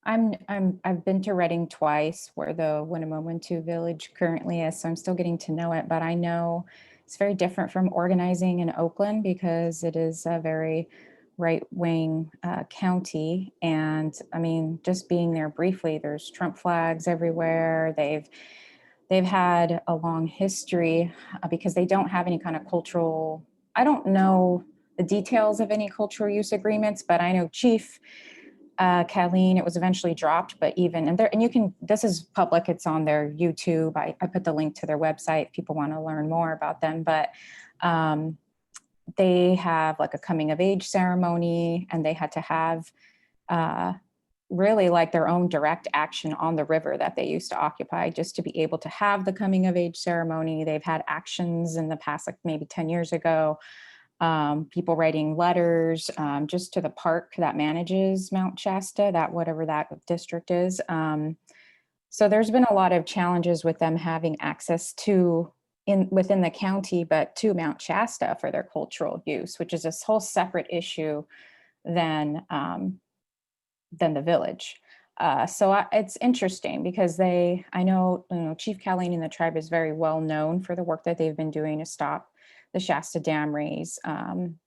I've been to Reading twice, where the Winnemem-Wintu village currently is, so I'm still getting to know it, but I know it's very different from organizing in Oakland, because it is a very right-wing county. And I mean, just being there briefly, there's Trump flags everywhere. They've had a long history because they don't have any kind of cultural, I don't know the details of any cultural use agreements, but I know Chief Colleen, it was eventually dropped, but and you can, this is public, it's on their YouTube. I put the link to their website if people want to learn more about them, but they have like a coming of age ceremony, and they had to have really like their own direct action on the river that they used to occupy, just to be able to have the coming of age ceremony. They've had actions in the past, like maybe 10 years ago, people writing letters just to the park that manages Mount Shasta, that whatever that district is. So there's been a lot of challenges with them having access to within the county, but to Mount Shasta for their cultural use, which is this whole separate issue than the village. So it's interesting because I know Chief Colleen and the tribe is very well known for the work that they've been doing to stop the Shasta Dam raise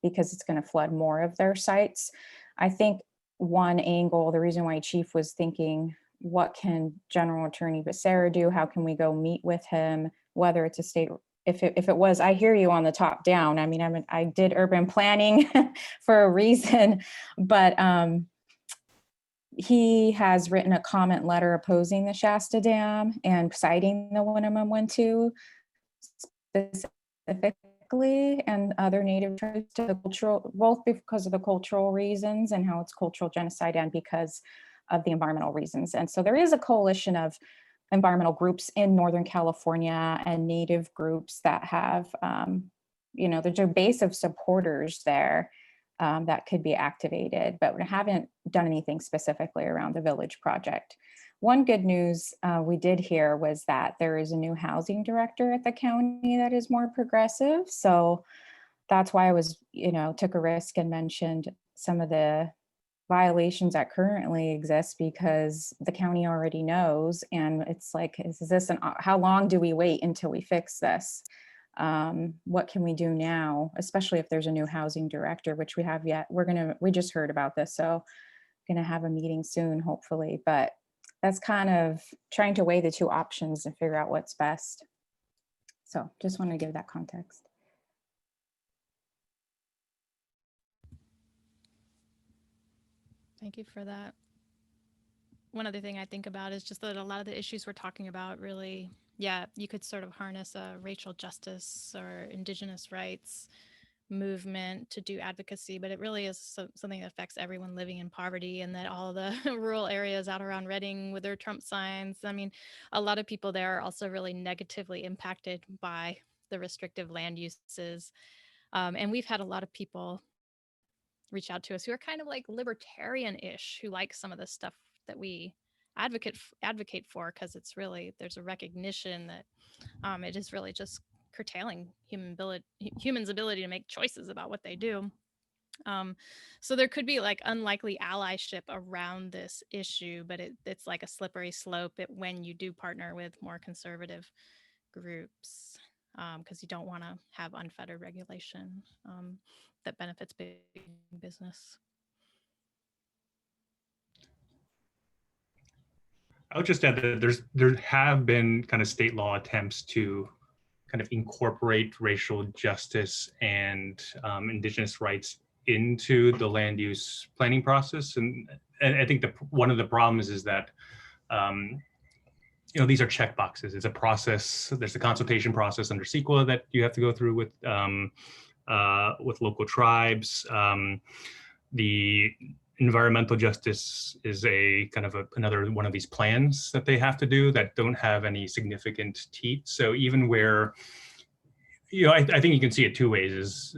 because it's going to flood more of their sites. I think one angle, the reason why Chief was thinking, what can General Attorney Becerra do? How can we go meet with him? Whether it's a state, if it was, I hear you on the top down. I mean, I did urban planning for a reason, but he has written a comment letter opposing the Shasta Dam and citing the Winnemem-Wintu specifically and other Native tribes to the cultural, both because of the cultural reasons and how it's cultural genocide, and because of the environmental reasons. And so there is a coalition of environmental groups in Northern California and Native groups that have, there's a base of supporters there that could be activated, but we haven't done anything specifically around the village project. One good news we did hear was that there is a new housing director at the county that is more progressive. So that's why I was, took a risk and mentioned some of the violations that currently exist, because the county already knows. And it's like, how long do we wait until we fix this? What can we do now, especially if there's a new housing director, which we have yet. We just heard about this, so gonna have a meeting soon, hopefully. But that's kind of trying to weigh the two options and figure out what's best. So just want to give that context. Thank you for that. One other thing I think about is just that a lot of the issues we're talking about really, you could sort of harness a racial justice or indigenous rights movement to do advocacy, but it really is something that affects everyone living in poverty, and that all the rural areas out around Reading with their Trump signs. I mean, a lot of people there are also really negatively impacted by the restrictive land uses. And we've had a lot of people reach out to us who are kind of like libertarian-ish, who like some of the stuff that we advocate for, because it's really, there's a recognition that it is really just curtailing humans' ability to make choices about what they do. So there could be like unlikely allyship around this issue, but it's like a slippery slope when you do partner with more conservative groups, because you don't want to have unfettered regulation that benefits big business. I would just add that there have been kind of state law attempts to kind of incorporate racial justice and indigenous rights into the land use planning process. And I think one of the problems is that, these are check boxes. It's a process. There's a consultation process under CEQA that you have to go through with local tribes. The environmental justice is a kind of another one of these plans that they have to do that don't have any significant teeth. So even where, I think you can see it two ways, is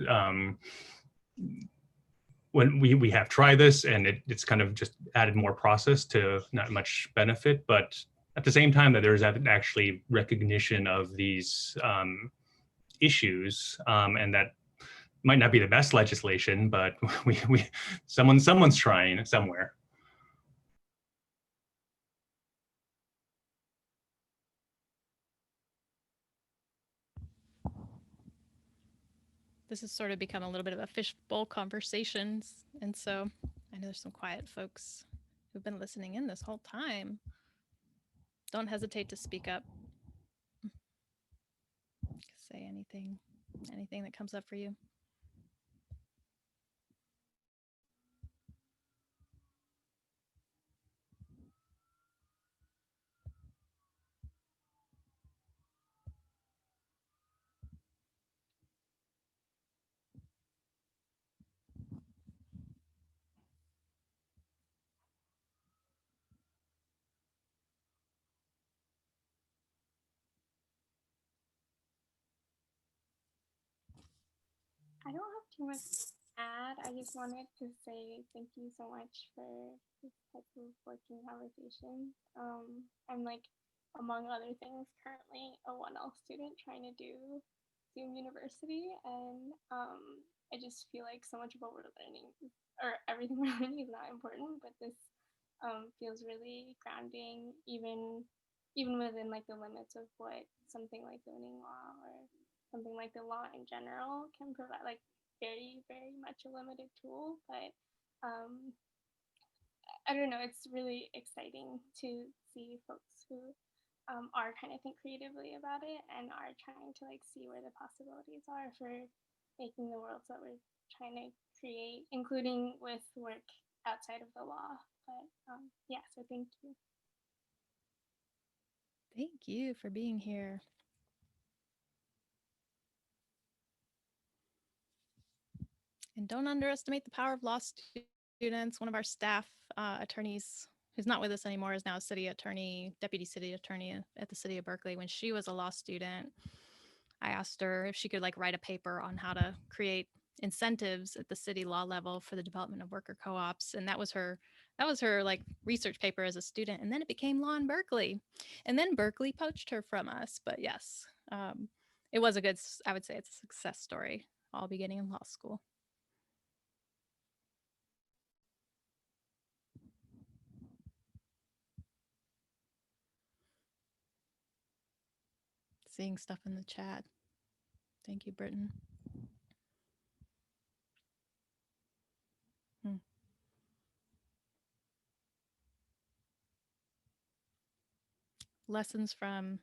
when we have tried this and it's kind of just added more process to not much benefit, but at the same time that there's actually recognition of these issues, and that might not be the best legislation, but someone's trying somewhere. This has sort of become a little bit of a fishbowl conversations, and so I know there's some quiet folks who've been listening in this whole time. Don't hesitate to speak up. Say anything that comes up for you. I don't have too much to add. I just wanted to say thank you so much for this type of working conversation. I'm like, among other things, currently a 1L student trying to do Zoom University, and I just feel like so much of what we're learning, or everything we're learning, is not important, but this feels really grounding, even within like the limits of what something like zoning law or something like the law in general can provide, like very, very much a limited tool. But I don't know, it's really exciting to see folks who are kind of think creatively about it and are trying to like see where the possibilities are for making the worlds that we're trying to create, including with work outside of the law. But yeah, so thank you. Thank you for being here. And don't underestimate the power of law students. One of our staff attorneys, who's not with us anymore, is now a city attorney, deputy city attorney at the city of Berkeley. When she was a law student, I asked her if she could like write a paper on how to create incentives at the city law level for the development of worker co-ops. And that was her like research paper as a student. And then it became law in Berkeley. And then Berkeley poached her from us. But yes, it was a good, I would say it's a success story, all beginning in law school. Seeing stuff in the chat. Thank you, Britton. Lessons from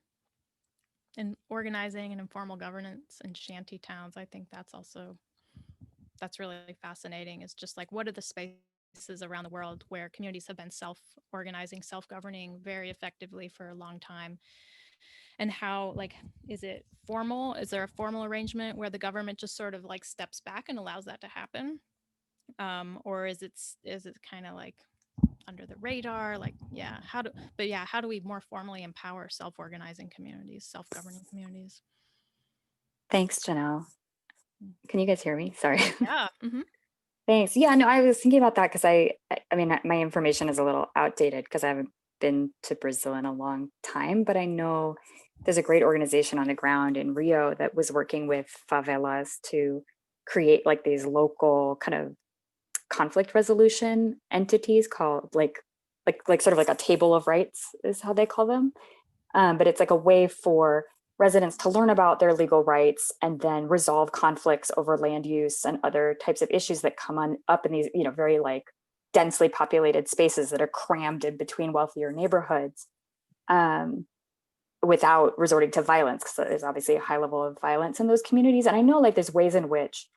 organizing and informal governance in shanty towns. I think that's really fascinating. It's just like, what are the spaces around the world where communities have been self-organizing, self-governing very effectively for a long time? And how, like, is it formal? Is there a formal arrangement where the government just sort of like steps back and allows that to happen? Or is it kind of like under the radar? Like, yeah, how do we more formally empower self-organizing communities, self-governing communities? Thanks, Janelle. Can you guys hear me? Sorry. Yeah. Mm-hmm. Thanks. Yeah, no, I was thinking about that because I mean, my information is a little outdated because I haven't been to Brazil in a long time, but I know there's a great organization on the ground in Rio that was working with favelas to create like these local kind of conflict resolution entities called like sort of like a table of rights is how they call them. But it's like a way for residents to learn about their legal rights and then resolve conflicts over land use and other types of issues that come up in these, you know, very like densely populated spaces that are crammed in between wealthier neighborhoods, without resorting to violence, because there's obviously a high level of violence in those communities. And I know like there's ways in which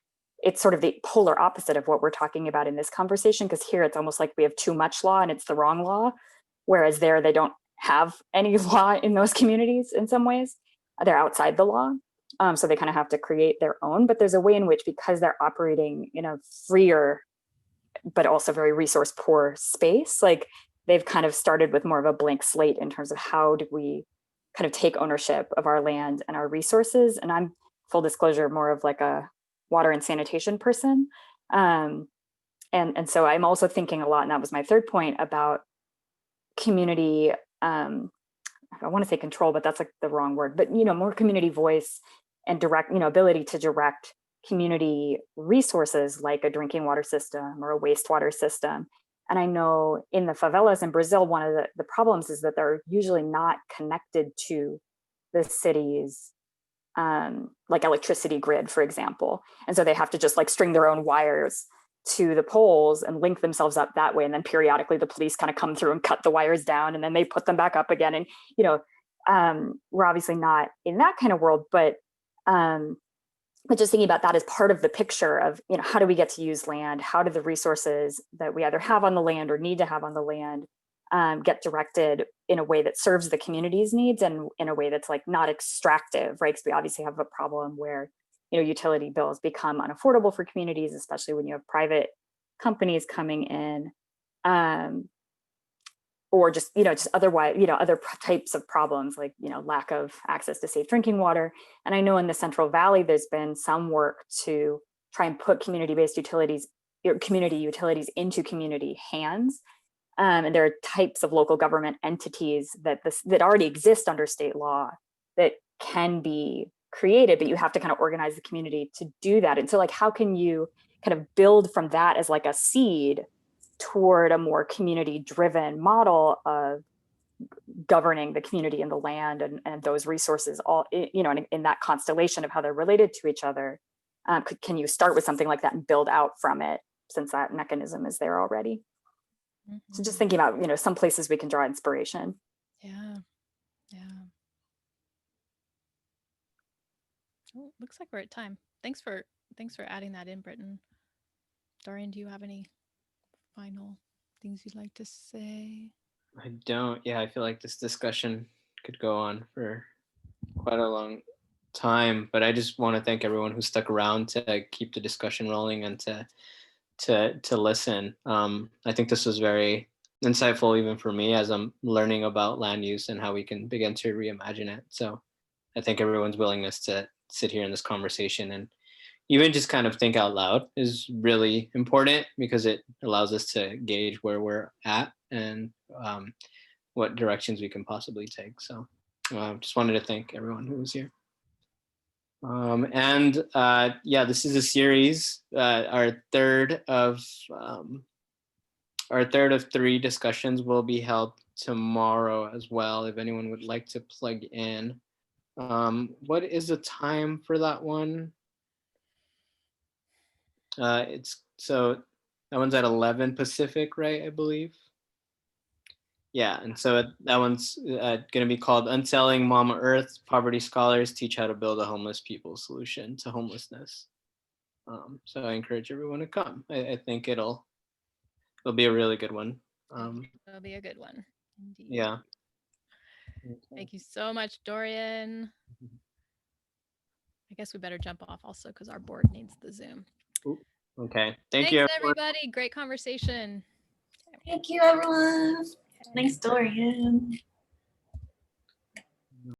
it's sort of the polar opposite of what we're talking about in this conversation, because here it's almost like we have too much law and it's the wrong law, whereas there they don't have any law in those communities in some ways. They're outside the law. So they kind of have to create their own, but there's a way in which, because they're operating in a freer, but also very resource poor space, like they've kind of started with more of a blank slate in terms of how do we kind of take ownership of our land and our resources. And I'm, full disclosure, more of like a water and sanitation person. And so I'm also thinking a lot, and that was my third point, about community, I want to say control, but that's like the wrong word, but, you know, more community voice and direct, you know, ability to direct community resources like a drinking water system or a wastewater system. And I know in the favelas in Brazil, one of the problems is that they're usually not connected to the city's like electricity grid, for example. And so they have to just like string their own wires to the poles and link themselves up that way. And then periodically the police kind of come through and cut the wires down and then they put them back up again. And, you know, we're obviously not in that kind of world, but just thinking about that as part of the picture of, you know, how do we get to use land? How do the resources that we either have on the land or need to have on the land get directed in a way that serves the community's needs and in a way that's like not extractive, right? Because we obviously have a problem where, you know, utility bills become unaffordable for communities, especially when you have private companies coming in, or just, you know, just otherwise, you know, other types of problems like, you know, lack of access to safe drinking water. And I know in the Central Valley, there's been some work to try and put community-based utilities, community utilities into community hands. And there are types of local government entities that already exist under state law that can be created, but you have to kind of organize the community to do that. And so like, how can you kind of build from that as like a seed toward a more community driven model of governing the community and the land and those resources all, you know, in that constellation of how they're related to each other? Can you start with something like that and build out from it, since that mechanism is there already? Mm-hmm. So just thinking about, you know, some places we can draw inspiration. Yeah. Oh, looks like we're at time. Thanks for adding that in, Britton. Dorian, do you have any final things you'd like to say? I don't. Yeah, I feel like this discussion could go on for quite a long time, but I just want to thank everyone who stuck around to keep the discussion rolling and to listen. I think this was very insightful even for me as I'm learning about land use and how we can begin to reimagine it. So I think everyone's willingness to sit here in this conversation and even just kind of think out loud is really important, because it allows us to gauge where we're at and what directions we can possibly take. So just wanted to thank everyone who was here. Yeah, this is a series, our third of 3 discussions will be held tomorrow as well, if anyone would like to plug in. What is the time for that one? So that one's at 11 Pacific, right? I believe. Yeah, and so that one's going to be called Unselling Mama Earth, Poverty Scholars Teach How to Build a Homeless People Solution to Homelessness. So I encourage everyone to come. I think it'll be a really good one. It'll be a good one. Indeed. Yeah. Thank you so much, Dorian. I guess we better jump off also because our board needs the Zoom. Okay. Thanks, you, everybody. Great conversation. Thank you, everyone. Thanks, Dorian.